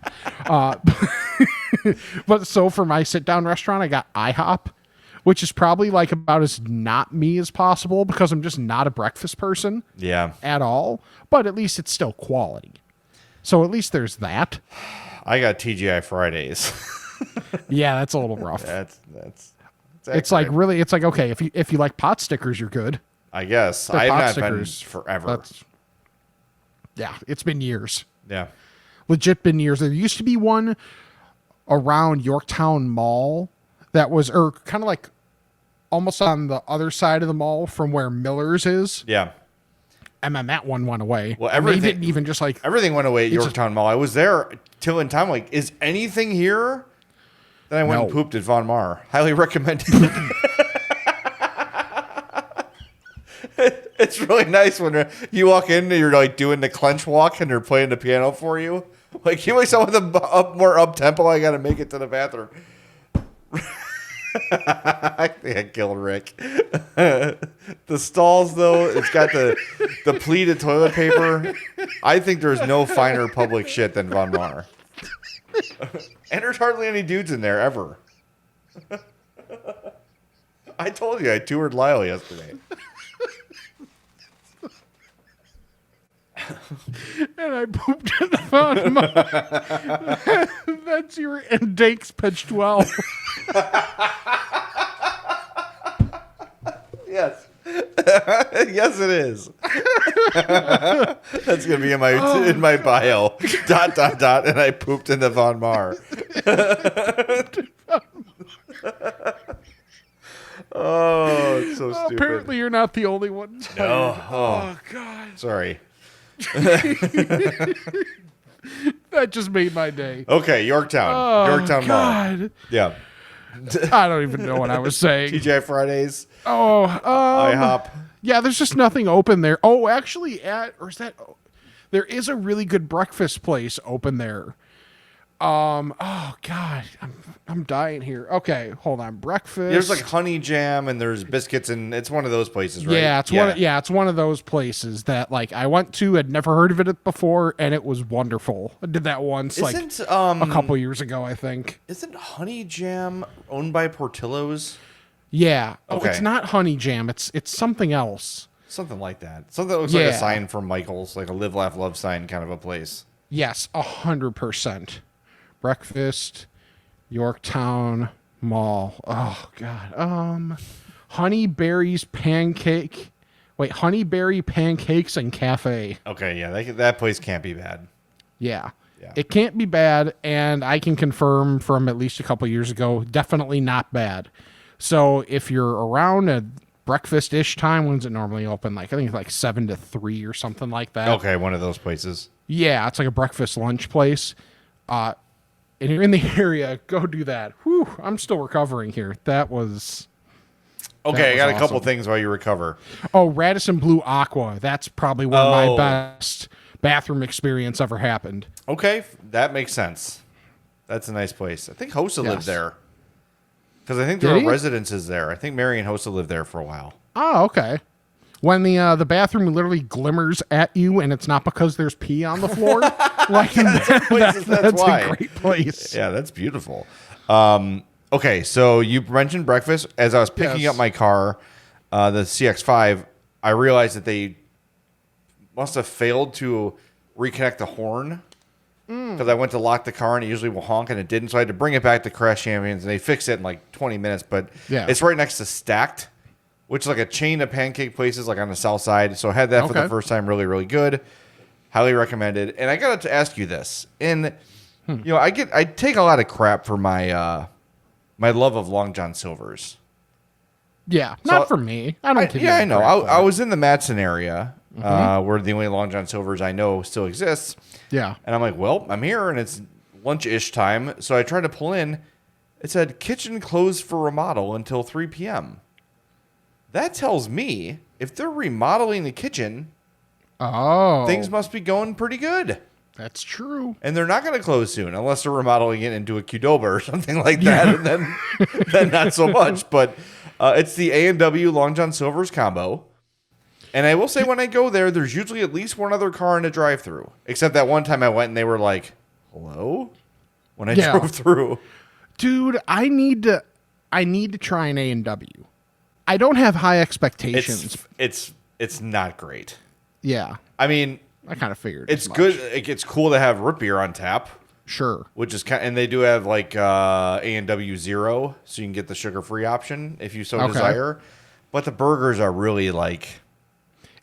But so for my sit-down restaurant, I got IHOP, which is probably like about as not me as possible because I'm just not a breakfast person at all. But at least it's still quality. So at least there's that. I got TGI Fridays. Yeah, that's a little rough. That's it's like really, it's like, okay, if you like pot stickers, you're good. I guess. I've not been forever. Yeah, it's been years. Yeah. Legit been years. There used to be one around Yorktown Mall that was, or kind of like almost on the other side of the mall from where Miller's is. Yeah. And then that one went away. Well, everything they didn't even just like everything went away at Yorktown Mall. I was there till in time. Like, is anything here? Then I went and pooped at Von Mar. Highly recommended. It's really nice when you walk in and you're like doing the clench walk and they're playing the piano for you. Like, you like someone with a more up tempo. I got to make it to the bathroom. I think I killed Rick. The stalls, though, it's got the pleated toilet paper. I think there's no finer public shit than Von Mar. And there's hardly any dudes in there ever. I told you I toured Lyle yesterday. And I pooped in the phone. That's your and Dake's pitch 12. Yes. Yes, it is. That's gonna be in my bio. ... And I pooped in the Von Mar. Oh, it's so stupid. Apparently, you're not the only one. No. Oh God. Sorry. That just made my day. Okay, Yorktown. Yorktown God. Mall. Yeah. I don't even know what I was saying. TGI Fridays. Oh, IHOP. Yeah, there's just nothing open there. Oh, actually, there is a really good breakfast place open there. Oh God, I'm dying here. Okay, hold on. Breakfast. There's like honey jam and there's biscuits, and it's one of those places, right? Yeah, it's one of those places that like I went to, had never heard of it before, and it was wonderful. I did that once, like a couple years ago, I think. Isn't honey jam owned by Portillo's? Yeah. Oh, Okay. it's not honey jam. It's something else. Something like that. Something that looks like a Yeah. sign from Michael's, like a live, laugh, love sign kind of a place. Yes, 100%. Breakfast, Yorktown Mall. Oh God. Honeyberry pancakes and cafe. Okay, yeah, that place can't be bad. Yeah. Yeah. It can't be bad, and I can confirm from at least a couple years ago, definitely not bad. So if you're around at breakfast-ish time, when's it normally open? Like I think like 7 to 3 or something like that. Okay, one of those places. Yeah, it's like a breakfast lunch place. And you're in the area, go do that. Whew, I'm still recovering here. That was Okay, I got was a couple awesome. things while you recover. Oh, Radisson Blue Aqua. That's probably one of my best bathroom experience ever happened. Okay, that makes sense. That's a nice place. I think Hosa lived Yes. there. Because I think there Did are he? residences there. I think Mary and Hosa lived there for a while. Oh, okay. When the bathroom literally glimmers at you, and it's not because there's pee on the floor, like places, that's why. a great place. Yeah, that's beautiful. Okay, so you mentioned breakfast. As I was picking Yes. up my car, the CX-5, I realized that they must have failed to reconnect the horn. Because I went to lock the car and it usually will honk and it didn't. So I had to bring it back to Crash Champions and they fixed it in like 20 minutes. But Yeah. it's right next to Stacked, which is like a chain of pancake places like on the south side. So I had that for the Okay. first time. Really, really good. Highly recommended. And I got to ask you this. And, you know, I take a lot of crap for my my love of Long John Silver's. Yeah, So- not for me. I don't. give you Yeah, the I know. crap for I it. was in the Matson area where the only Long John Silver's I know still exists. Yeah. And I'm like, well, I'm here and it's lunch-ish time. So I tried to pull in. It said kitchen closed for remodel until 3 p.m. That tells me if they're remodeling the kitchen, Oh, things must be going pretty good. that's true. And they're not going to close soon unless they're remodeling it into a Qdoba or something like that. And then not so much. But it's the A&W Long John Silver's combo. And I will say when I go there, there's usually at least one other car in the drive-thru. Except that one time I went and they were like, hello? When I Yeah. drove through. Dude, I need to try an A&W. I don't have high expectations. It's not great. Yeah, I mean, I kind of figured. it's as much. good. It's cool to have root beer on tap, Sure. which is kind. And they do have like A&W Zero, so you can get the sugar-free option if you so Okay. desire. But the burgers are really like,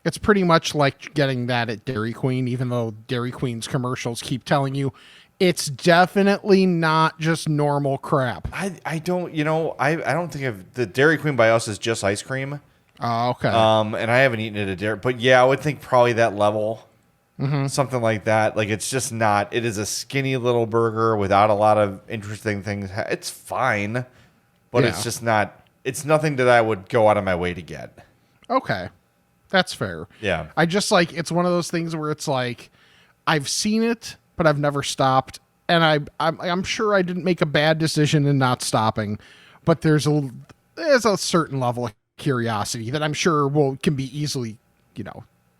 It's pretty much like getting that at Dairy Queen, even though Dairy Queen's commercials keep telling you it's definitely not just normal crap. I don't, I don't think the Dairy Queen by us is just ice cream. Oh, okay. And I haven't eaten it at Dairy, but yeah, I would think probably that level, something like that. Like it's just not. It is a skinny little burger without a lot of interesting things. It's fine, but it's Yeah. just not. It's nothing that I would go out of my way to get. Okay. That's fair. Yeah. I just like, it's one of those things where it's like, I've seen it, but I've never stopped. And I'm sure I didn't make a bad decision in not stopping, but there's a certain level of curiosity that I'm sure can be easily,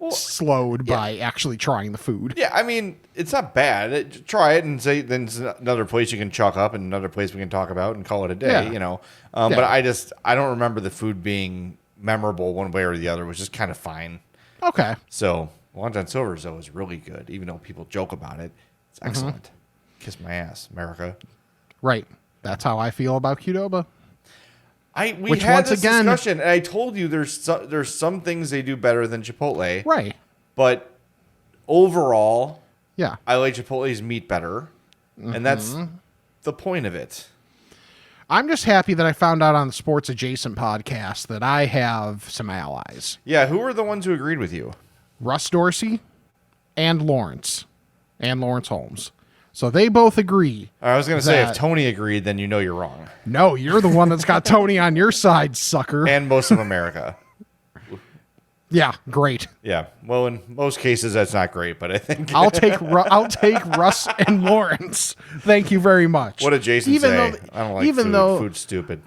slowed by actually trying the food. Yeah, I mean, it's not bad. Try it and say then it's another place you can chalk up and another place we can talk about and call it a day. Yeah. But I don't remember the food being memorable one way or the other. It was just kind of fine. Okay. So Long John Silver's though is really good, even though people joke about it. It's excellent. Kiss my ass, America. Right. That's how I feel about Qdoba. We Which, had once this again- discussion, and I told you there's some things they do better than Chipotle, Right. but overall, Yeah. I like Chipotle's meat better, and that's the point of it. I'm just happy that I found out on the Sports Adjacent podcast that I have some allies. Yeah, who were the ones who agreed with you? Russ Dorsey and Lawrence Holmes. So they both agree. I was going to say, if that- Tony agreed, then you know you're wrong. No, you're the one that's got Tony on your side, sucker. And most of America. Yeah, great. Yeah. Well, in most cases, that's not great, but I think I'll take Russ and Lawrence. Thank you very much. what did Jason say? I don't like food. Food's stupid.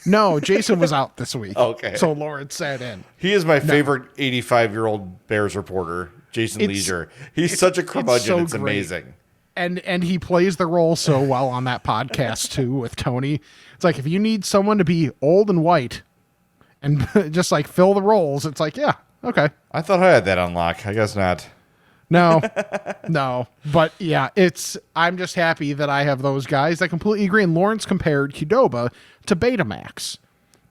No, Jason was out this week. Okay. So Lawrence sat in. He is my favorite 85-year-old Bears reporter, Jason Leisure. He's such a curmudgeon. It's great. amazing. And he plays the role so well on that podcast too with Tony. It's like if you need someone to be old and white and just like fill the roles, it's like, yeah, okay. I thought I had that on lock. I guess not. No. No. But yeah, I'm just happy that I have those guys. I completely agree. And Lawrence compared Qdoba to Betamax.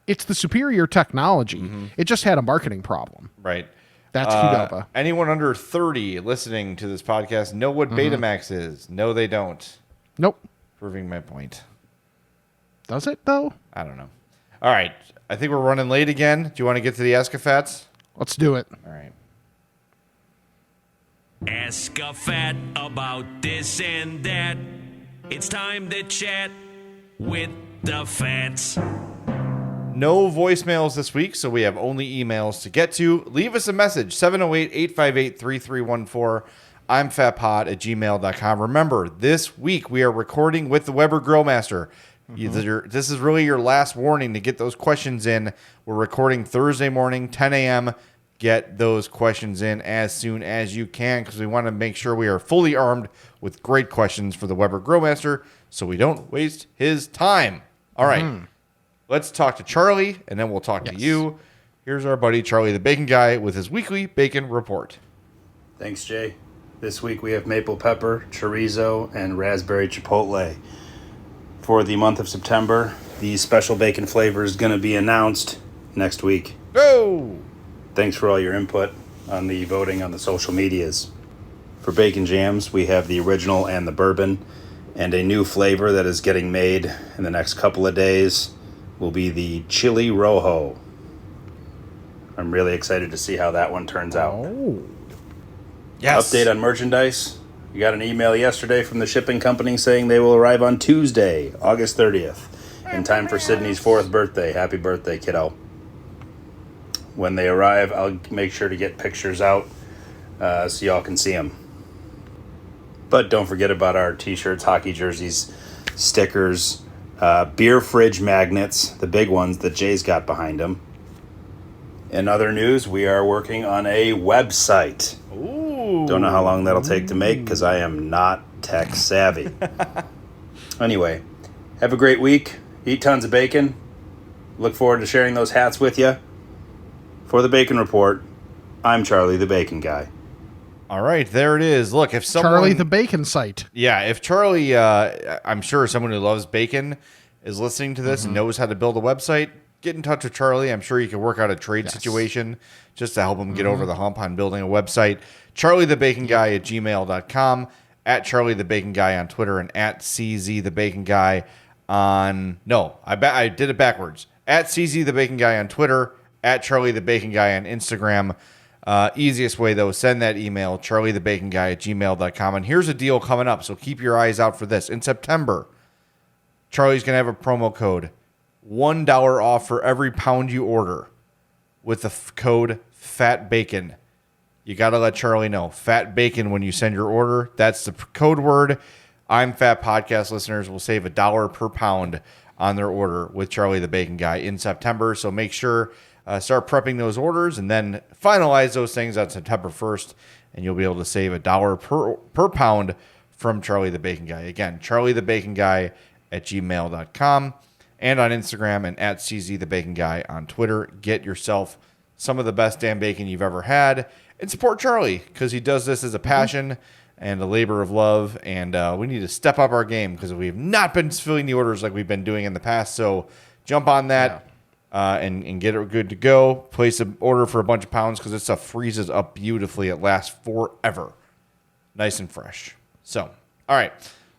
It's the superior technology. It just had a marketing problem. Right. That's Qdoba. Anyone under 30 listening to this podcast know what Betamax is? No, they don't. Nope. Proving my point. Does it though? I don't know. All right. I think we're running late again. Do you want to get to the Escafats? Let's do it. All right. Ask a fat about this and that. It's time to chat with the fats. No voicemails this week, so we have only emails to get to. Leave us a message, 708-858-3314. I'm fatpod@gmail.com. Remember, this week we are recording with the Weber Grillmaster. This is really your last warning to get those questions in. We're recording Thursday morning, 10 a.m. Get those questions in as soon as you can because we want to make sure we are fully armed with great questions for the Weber Grillmaster so we don't waste his time. All right. Let's talk to Charlie, and then we'll talk to you. Here's our buddy Charlie the Bacon Guy with his weekly bacon report. Thanks, Jay. This week we have maple pepper, chorizo, and raspberry chipotle. For the month of September, the special bacon flavor is going to be announced next week. Go! Thanks for all your input on the voting on the social medias. For bacon jams, we have the original and the bourbon, and a new flavor that is getting made in the next couple of days will be the chili rojo. I'm really excited to see how that one turns out. Oh. Yes. Update on merchandise. We got an email yesterday from the shipping company saying they will arrive on Tuesday, August 30th, in time for Sydney's 4th birthday. Happy birthday, kiddo. When they arrive, I'll make sure to get pictures out so y'all can see them. But don't forget about our t-shirts, hockey jerseys, stickers, beer fridge magnets, the big ones that Jay's got behind him. In other news, we are working on a website. Ooh. Don't know how long that'll take to make because I am not tech savvy. Anyway, have a great week. Eat tons of bacon. Look forward to sharing those hats with you. For the Bacon Report, I'm Charlie the Bacon Guy. All right, there it is. Look, if someone... Charlie the Bacon site. Yeah, if Charlie, I'm sure someone who loves bacon is listening to this and knows how to build a website, get in touch with Charlie. I'm sure you can work out a trade situation just to help him get over the hump on building a website. CharlieTheBaconGuy@gmail.com, at Charlie the Bacon Guy on Twitter, and at CZ the Bacon Guy on... No, I did it backwards. At CZ the Bacon Guy on Twitter, at Charlie the Bacon Guy on Instagram. Easiest way, though, send that email, charliethebaconguy@gmail.com. And here's a deal coming up, so keep your eyes out for this. In September, Charlie's going to have a promo code, $1 off for every pound you order with the code FATBACON. You got to let Charlie know. Fat Bacon when you send your order. That's the code word. I'm Fat Podcast listeners will save $1 per pound on their order with Charlie the Bacon Guy in September. So make sure start prepping those orders and then finalize those things on September 1st, and you'll be able to save $1 per pound from Charlie the Bacon Guy. Again, charliethebaconguy@gmail.com and on Instagram and at CZ the Bacon Guy on Twitter. Get yourself some of the best damn bacon you've ever had and support Charlie because he does this as a passion and a labor of love, and we need to step up our game because we have not been filling the orders like we've been doing in the past. So jump on that. And get it good to go. Place an order for a bunch of pounds because this stuff freezes up beautifully. It lasts forever. Nice and fresh. So, all right.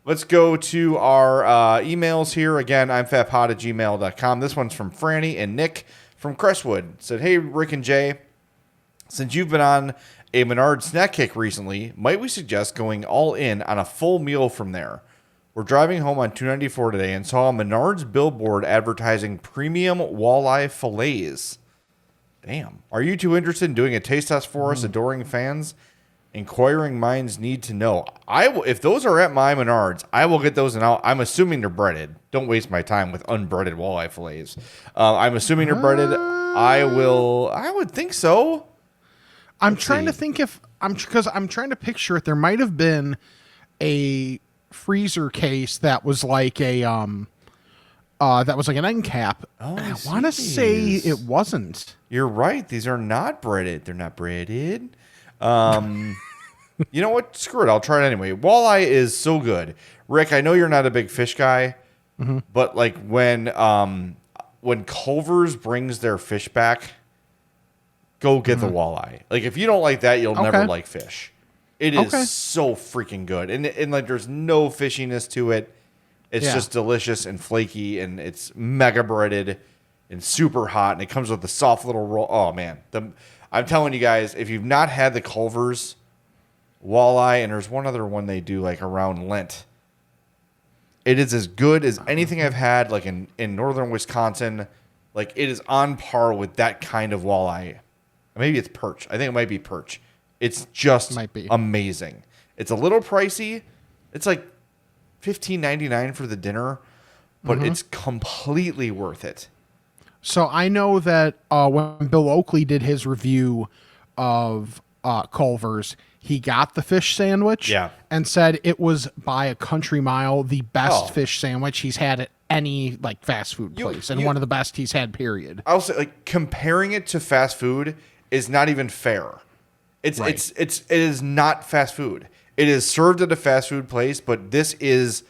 Let's go to our emails here. Again, I'm fatpod@gmail.com. This one's from Franny and Nick from Crestwood. It said, hey, Rick and Jay, since you've been on a Menard snack kick recently, might we suggest going all in on a full meal from there? We're driving home on 294 today and saw a Menard's billboard advertising premium walleye fillets. Damn. Are you too interested in doing a taste test for us, adoring fans? Inquiring minds need to know. If those are at my Menards, I will get those, and I'm assuming they're breaded. Don't waste my time with unbreaded walleye fillets. I'm assuming they're breaded. I would think so. I'm trying to think because I'm trying to picture it. There might have been a freezer case that was like an end cap. Oh, I want to say it wasn't. You're right. These are not breaded. They're not breaded. You know what? Screw it. I'll try it anyway. Walleye is so good. Rick, I know you're not a big fish guy, but like when Culver's brings their fish back, go get the walleye. Like if you don't like that, you'll never like fish. It is so freaking good. And like there's no fishiness to it. It's just delicious and flaky, and it's mega breaded and super hot, and it comes with the soft little roll. Oh man. I'm telling you guys, if you've not had the Culver's walleye, and there's one other one they do like around Lent, it is as good as anything I've had like in northern Wisconsin. Like it is on par with that kind of walleye. Maybe it's perch. I think it might be perch. It's just amazing. It's a little pricey. It's like $15.99 for the dinner, but it's completely worth it. So I know that when Bill Oakley did his review of Culver's, he got the fish sandwich and said it was by a country mile the best fish sandwich he's had at any like fast food place, and one of the best he's had, period. I'll say, like, comparing it to fast food is not even fair. It is not fast food. It is served at a fast food place, but this is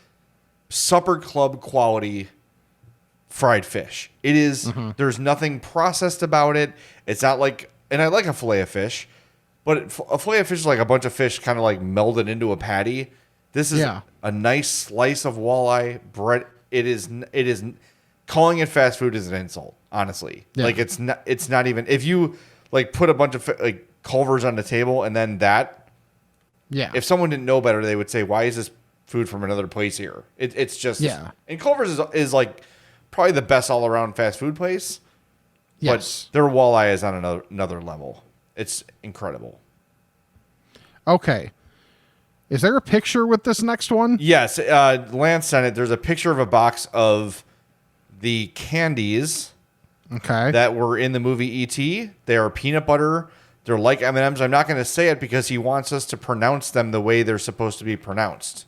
supper club quality fried fish. It is, there's nothing processed about it. It's not like, and I like a fillet of fish, but a fillet of fish is like a bunch of fish kind of like melded into a patty. This is a nice slice of walleye bread. It is, calling it fast food is an insult, honestly. Like it's not even, if you like put a bunch of like Culver's on the table and then that, if someone didn't know better, they would say, why is this food from another place here? It's just, and Culver's is like probably the best all around fast food place. But their walleye is on another level. It's incredible. Okay. Is there a picture with this next one? Yes. Lance sent it. There's a picture of a box of the candies that were in the movie E.T. They are peanut butter. They're like M&Ms. I'm not going to say it because he wants us to pronounce them the way they're supposed to be pronounced.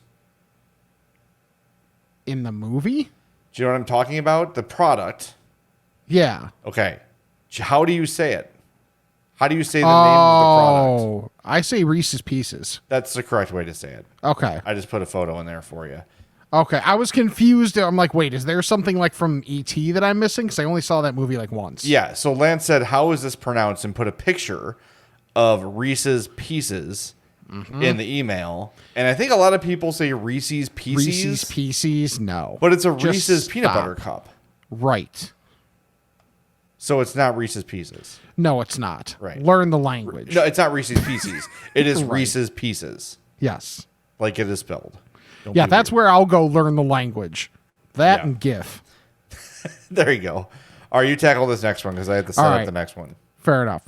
In the movie? Do you know what I'm talking about? The product. Yeah. Okay. How do you say it? How do you say the name of the product? Oh, I say Reese's Pieces. That's the correct way to say it. Okay. I just put a photo in there for you. Okay. I was confused. I'm like, wait, is there something like from E.T. that I'm missing? Because I only saw that movie like once. Yeah. So Lance said, how is this pronounced? And put a picture of Reese's Pieces in the email. And I think a lot of people say Reese's Pieces. Reese's Pieces, no. But it's a Just Reese's peanut stop. butter cup. Right. So it's not Reese's Pieces. No, it's not. Right. Learn the language. No, it's not Reese's Pieces. It is Reese's Pieces. Yes. Like it is spelled. Don't Yeah, be that's weird. where I'll go learn the language. That and GIF. There you go. All right, you tackle this next one because I have to set up the next one. Fair enough.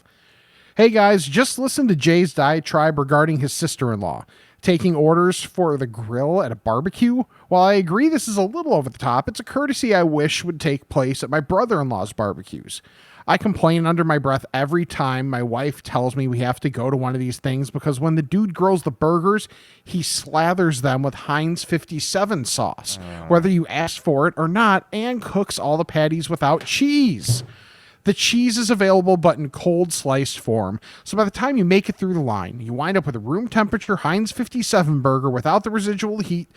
Hey guys, just listen to Jay's diatribe regarding his sister-in-law taking orders for the grill at a barbecue. While I agree this is a little over the top, it's a courtesy I wish would take place at my brother-in-law's barbecues. I complain under my breath every time my wife tells me we have to go to one of these things because when the dude grills the burgers, he slathers them with Heinz 57 sauce, whether you ask for it or not, and cooks all the patties without cheese. The cheese is available but in cold sliced form, so by the time you make it through the line, you wind up with a room temperature Heinz 57 burger without the residual heat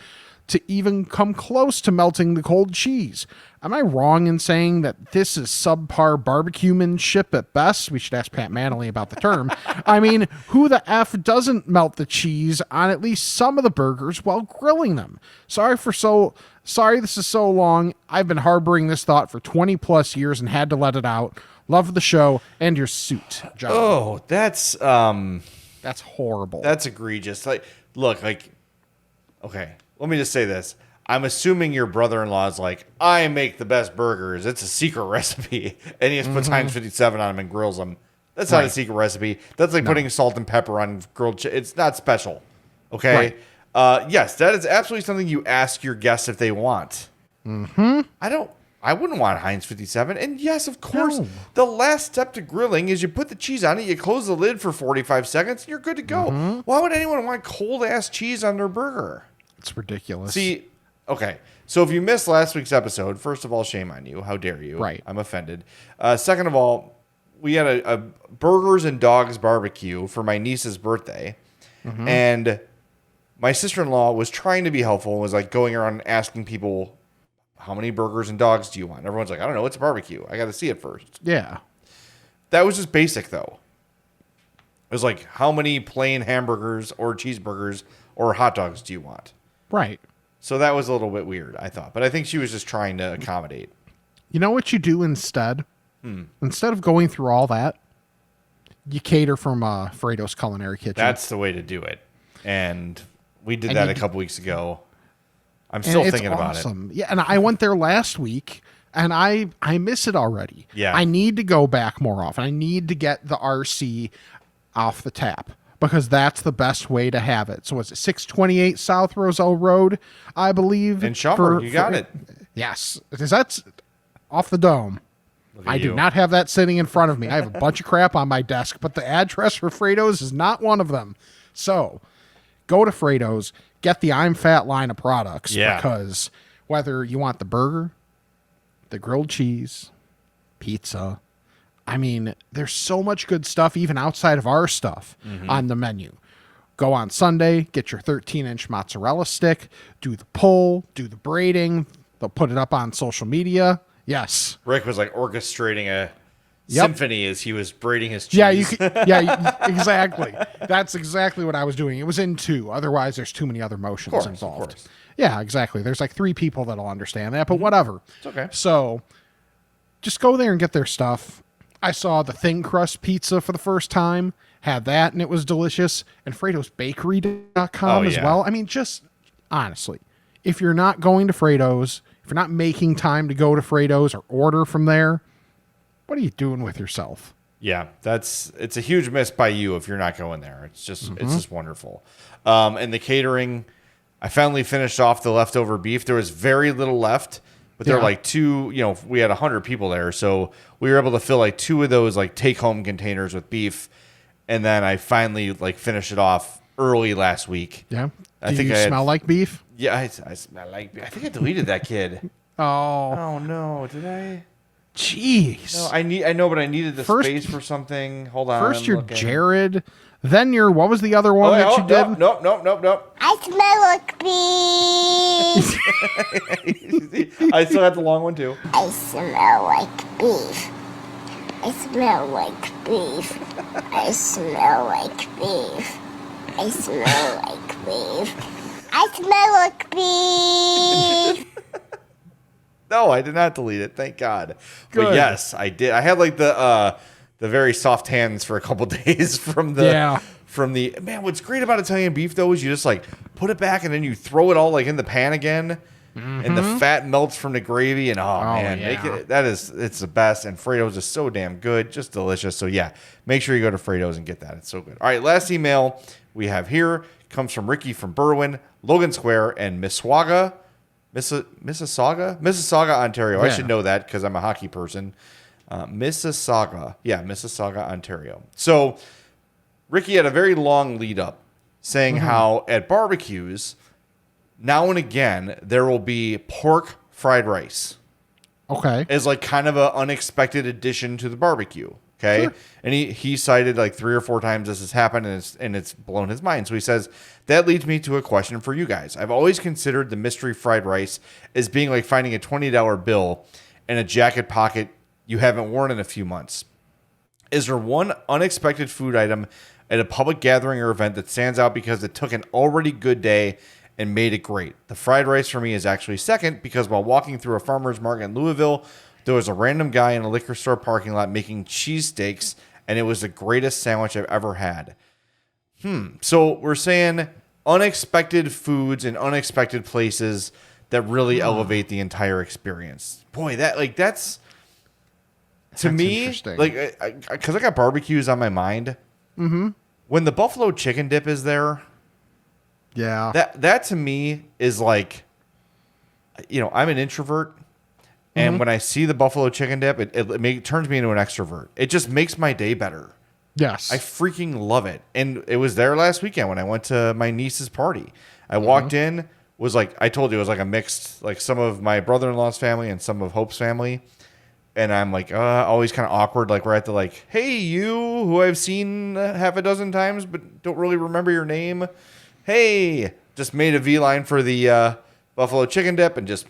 to even come close to melting the cold cheese. Am I wrong in saying that this is subpar barbecuemanship at best? We should ask Pat Manley about the term. I mean, who the F doesn't melt the cheese on at least some of the burgers while grilling them? Sorry this is so long. I've been harboring this thought for 20 plus years and had to let it out. Love the show and your suit, John. Oh, that's horrible. That's egregious. Like, look, like, okay, let me just say this. I'm assuming your brother-in-law is like, I make the best burgers. It's a secret recipe. And he just puts Heinz 57 on them and grills them. That's not a secret recipe. That's like putting salt and pepper on grilled chicken. It's not special. Okay? Yes, that is absolutely something you ask your guests if they want. I wouldn't want Heinz 57. And yes, of course, the last step to grilling is you put the cheese on it, you close the lid for 45 seconds, and you're good to go. Why would anyone want cold-ass cheese on their burger? It's ridiculous. See, okay. So if you missed last week's episode, first of all, shame on you. How dare you? Right. I'm offended. Second of all, we had a burgers and Dawgz barbecue for my niece's birthday. And my sister-in-law was trying to be helpful and was like going around asking people, how many burgers and Dawgz do you want? Everyone's like, I don't know. It's a barbecue. I got to see it first. Yeah. That was just basic, though. It was like, how many plain hamburgers or cheeseburgers or hot dogs do you want? Right. So that was a little bit weird, I thought. But I think she was just trying to accommodate. You know what you do instead? Instead of going through all that, you cater from Frato's Culinary Kitchen. That's the way to do it. And we did that a couple weeks ago. I'm still thinking about it. Yeah, and I went there last week, and I miss it already. Yeah. I need to go back more often. I need to get the RC off the tap because that's the best way to have it. So was it 628 South Roselle Road, I believe? In Schaumburg, you got it. Yes. That's off the dome. I do not have that sitting in front of me. I have a bunch of crap on my desk, but the address for Frato's is not one of them. So go to Frato's, get the I'm Fat line of products because whether you want the burger, the grilled cheese, pizza, I mean, there's so much good stuff even outside of our stuff on the menu. Go on Sunday, get your 13-inch mozzarella stick, do the pull, do the braiding. They'll put it up on social media. Yes. Rick was like orchestrating a symphony as he was braiding his cheese. Yeah, exactly. That's exactly what I was doing. It was in two. Otherwise, there's too many other motions involved. Of course. Yeah, exactly. There's like 3 people that'll understand that, but whatever. It's okay. So just go there and get their stuff. I saw the thin crust pizza for the first time, had that, and it was delicious. And FratosBakery.com as well. I mean, just honestly, if you're not going to Frato's, if you're not making time to go to Frato's or order from there, what are you doing with yourself? Yeah, it's a huge miss by you if you're not going there. It's just wonderful. And the catering, I finally finished off the leftover beef. There was very little left, but there were like 2, we had 100 people there, so we were able to fill like 2 of those like take-home containers with beef, and then I finally like finished it off early last week. Yeah. Do you smell like beef? Yeah, I smell like beef. I think I deleted that kid. Oh no, did I? Jeez. No, I know, but I needed the space for something. Hold on. First you're Jared, then you're, what was the other one that you did? Nope. I smell like beef. I still had the long one too. I smell like beef. I smell like beef. I smell like beef. I smell like beef. I smell like beef. No, I did not delete it. Thank God. Good. But yes, I did. I had like the very soft hands for a couple days from the man. What's great about Italian beef though is you just like put it back and then you throw it all like in the pan again, and the fat melts from the gravy and it's the best. And Frato's is so damn good, just delicious. So yeah, make sure you go to Frato's and get that. It's so good. All right, last email we have here comes from Ricky from Berwyn, Logan Square, and Mississauga, Ontario. Yeah. I should know that because I'm a hockey person. Mississauga, Ontario. So Ricky had a very long lead up saying how at barbecues, now and again, there will be pork fried rice. Okay. As like kind of an unexpected addition to the barbecue. Okay. Sure. And he cited like 3 or 4 times this has happened and it's blown his mind. So he says, that leads me to a question for you guys. I've always considered the mystery fried rice as being like finding a $20 bill in a jacket pocket you haven't worn in a few months. Is there one unexpected food item at a public gathering or event that stands out because it took an already good day and made it great? The fried rice for me is actually second because while walking through a farmer's market in Louisville, there was a random guy in a liquor store parking lot making cheesesteaks, and it was the greatest sandwich I've ever had. So we're saying unexpected foods in unexpected places that really elevate the entire experience. Boy, that's to me, interesting. like, because I got barbecues on my mind. Mm-hmm. When the buffalo chicken dip is there, Yeah. that to me is like, I'm an introvert, and when I see the buffalo chicken dip, it turns me into an extrovert. It just makes my day better. Yes. I freaking love it. And it was there last weekend when I went to my niece's party. I walked in, was like, I told you, it was like a mixed, like some of my brother-in-law's family and some of Hope's family. And I'm like, always kind of awkward. Like we're at the like, hey, you who I've seen half a dozen times, but don't really remember your name. Hey, just made a V-line for the buffalo chicken dip and just,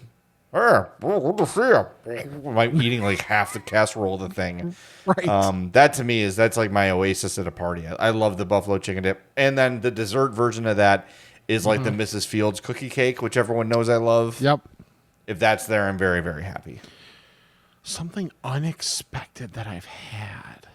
good to see you. I'm eating like half the casserole of the thing. Right. That to me that's like my oasis at a party. I love the buffalo chicken dip. And then the dessert version of that is like the Mrs. Fields cookie cake, which everyone knows I love. Yep. If that's there, I'm very, very happy. Something unexpected that I've had.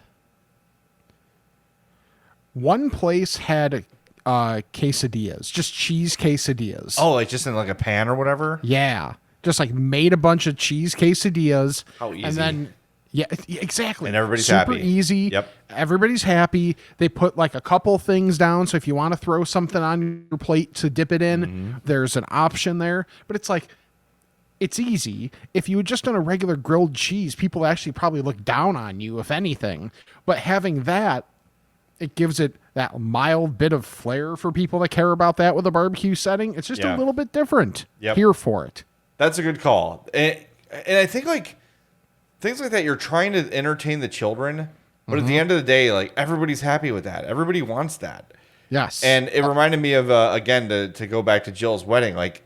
One place had quesadillas, just cheese quesadillas. Oh, like just in like a pan or whatever? Yeah. Just like made a bunch of cheese quesadillas. How easy. And then, yeah, exactly. And everybody's Super happy. easy. Yep. Everybody's happy. They put like a couple things down. So if you want to throw something on your plate to dip it in, there's an option there. But it's like, it's easy. If you had just done a regular grilled cheese, people actually probably look down on you, if anything. But having that, it gives it that mild bit of flair for people that care about that with a barbecue setting. It's just a little bit different. Yep. Here for it. That's a good call. And I think like things like that, you're trying to entertain the children, but at the end of the day, like everybody's happy with that. Everybody wants that. Yes. And it reminded me of, again, to go back to Jill's wedding, like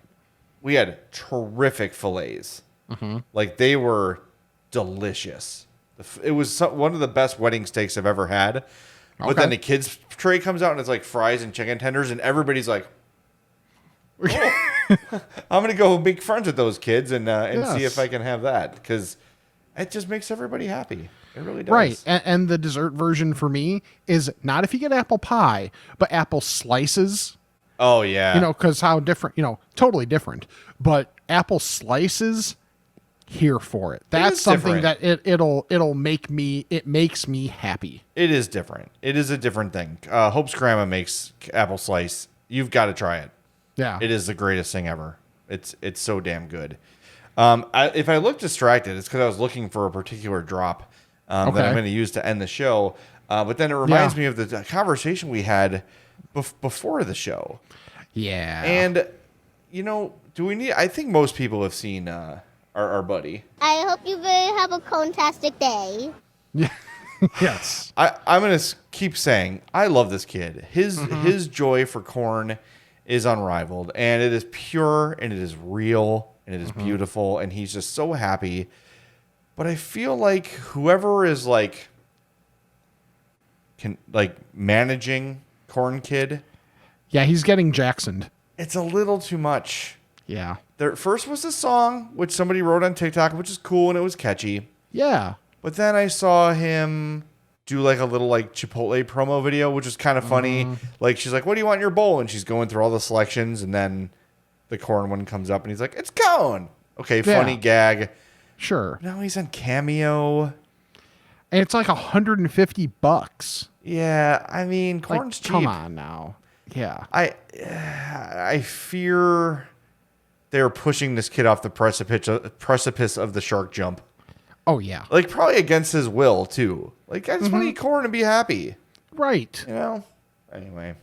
we had terrific fillets. Like they were delicious. It was one of the best wedding steaks I've ever had. But then the kids' tray comes out and it's like fries and chicken tenders, and everybody's like, oh, I'm going to go make friends with those kids and see if I can have that, because it just makes everybody happy. It really does. Right. And the dessert version for me is not if you get apple pie, but apple slices. Oh, yeah. Because how different, totally different. But apple slices, here for it. That's something different. that it makes me happy. It is different. It is a different thing. Hope's grandma makes apple slice. You've got to try it. Yeah. It is the greatest thing ever. It's so damn good. If I look distracted, it's because I was looking for a particular drop that I'm going to use to end the show. But then it reminds me of the conversation we had before the show. Yeah. And, do we need... I think most people have seen our buddy. I hope you have a fantastic day. Yeah. Yes. I'm going to keep saying, I love this kid. His joy for corn is unrivaled, and it is pure, and it is real, and it is beautiful, and he's just so happy. But I feel like whoever is managing Corn Kid, Yeah, he's getting Jacksoned. it's a little too much. Yeah. There first was a song which somebody wrote on TikTok, which is cool and it was catchy. Yeah. But then I saw him do like a little Chipotle promo video, which was kind of funny. Like she's like, "What do you want in your bowl?" And she's going through all the selections, and then the corn one comes up, and he's like, "It's cone." Okay, funny gag. Sure. Now he's on Cameo. And it's like $150. Yeah, I mean, corn's cheap. Come on now. Yeah. I fear they're pushing this kid off the precipice of the shark jump. Oh, yeah. Like, probably against his will, too. Like, I just want to eat corn and be happy. Right. Anyway,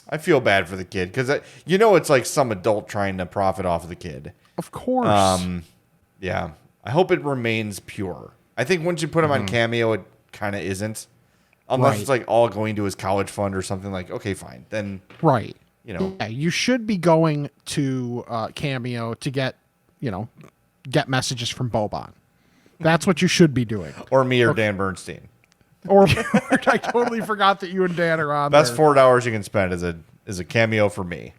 I feel bad for the kid because, it's like some adult trying to profit off of the kid. Of course. Yeah. I hope it remains pure. I think once you put him on Cameo, it kind of isn't. Unless it's like all going to his college fund or something like, okay, fine. Then, right. Yeah, you should be going to Cameo to get messages from Boban. That's what you should be doing. Or me or Dan Bernstein. Or I totally forgot that you and Dan are on Best there. $4 you can spend is a Cameo for me.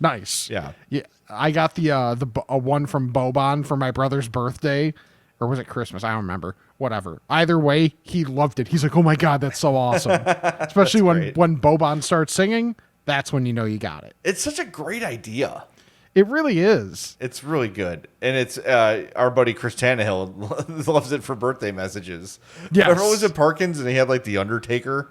Nice. Yeah. Yeah. I got the one from Boban for my brother's birthday, or was it Christmas? I don't remember. Whatever. Either way, he loved it. He's like, "Oh my God, that's so awesome!" Especially when Boban starts singing. That's when you know you got it. It's such a great idea. It really is. It's really good. And it's our buddy Chris Tannehill loves it for birthday messages. Yes. Remember, was it Parkins and he had like the Undertaker?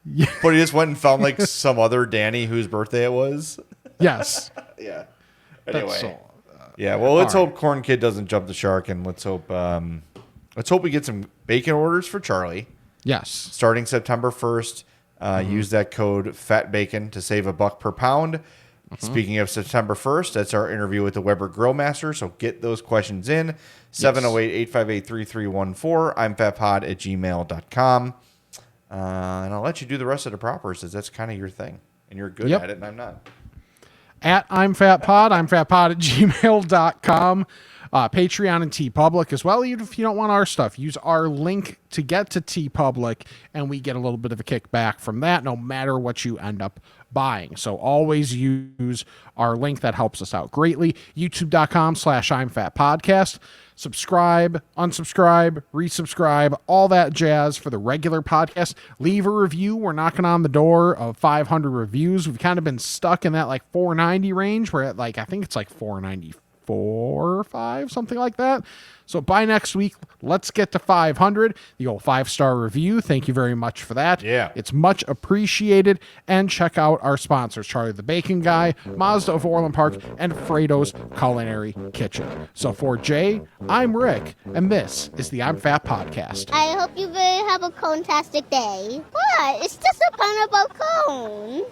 Yeah. But he just went and found like some other Danny whose birthday it was. Yes. Yeah. That's Anyway. so, Yeah, well, let's all hope Corn Kid doesn't jump the shark, and let's hope we get some bacon orders for Charlie yes. starting September 1st. Use that code FATBACON to save $1 per pound. Speaking of September 1st, that's our interview with the Weber Grill Master, so get those questions in. 708-858-3314. I'm fatpod@gmail.com. And I'll let you do the rest of the propers, as that's kind of your thing. And you're good at it, and I'm not. At I'm fatpod, I'm fatpod@gmail.com. Patreon and TeePublic as well. Even if you don't want our stuff, use our link to get to TeePublic, and we get a little bit of a kickback from that, no matter what you end up buying. So always use our link. That helps us out greatly. YouTube.com/I'mFatPodcast. Subscribe, unsubscribe, resubscribe, all that jazz for the regular podcast. Leave a review. We're knocking on the door of 500 reviews. We've kind of been stuck in that like 490 range. We're at like, I think it's like 494 or 5, something like that. So by next week, let's get to 500. The old 5-star review. Thank you very much for that. Yeah. It's much appreciated. And check out our sponsors, Charlie the Bacon Guy, Mazda of Orland Park, and Frato's Culinary Kitchen. So for Jay, I'm Rick, and this is the I'm Fat Podcast. I hope you have a cone-tastic day. What? It's just a pun about cone.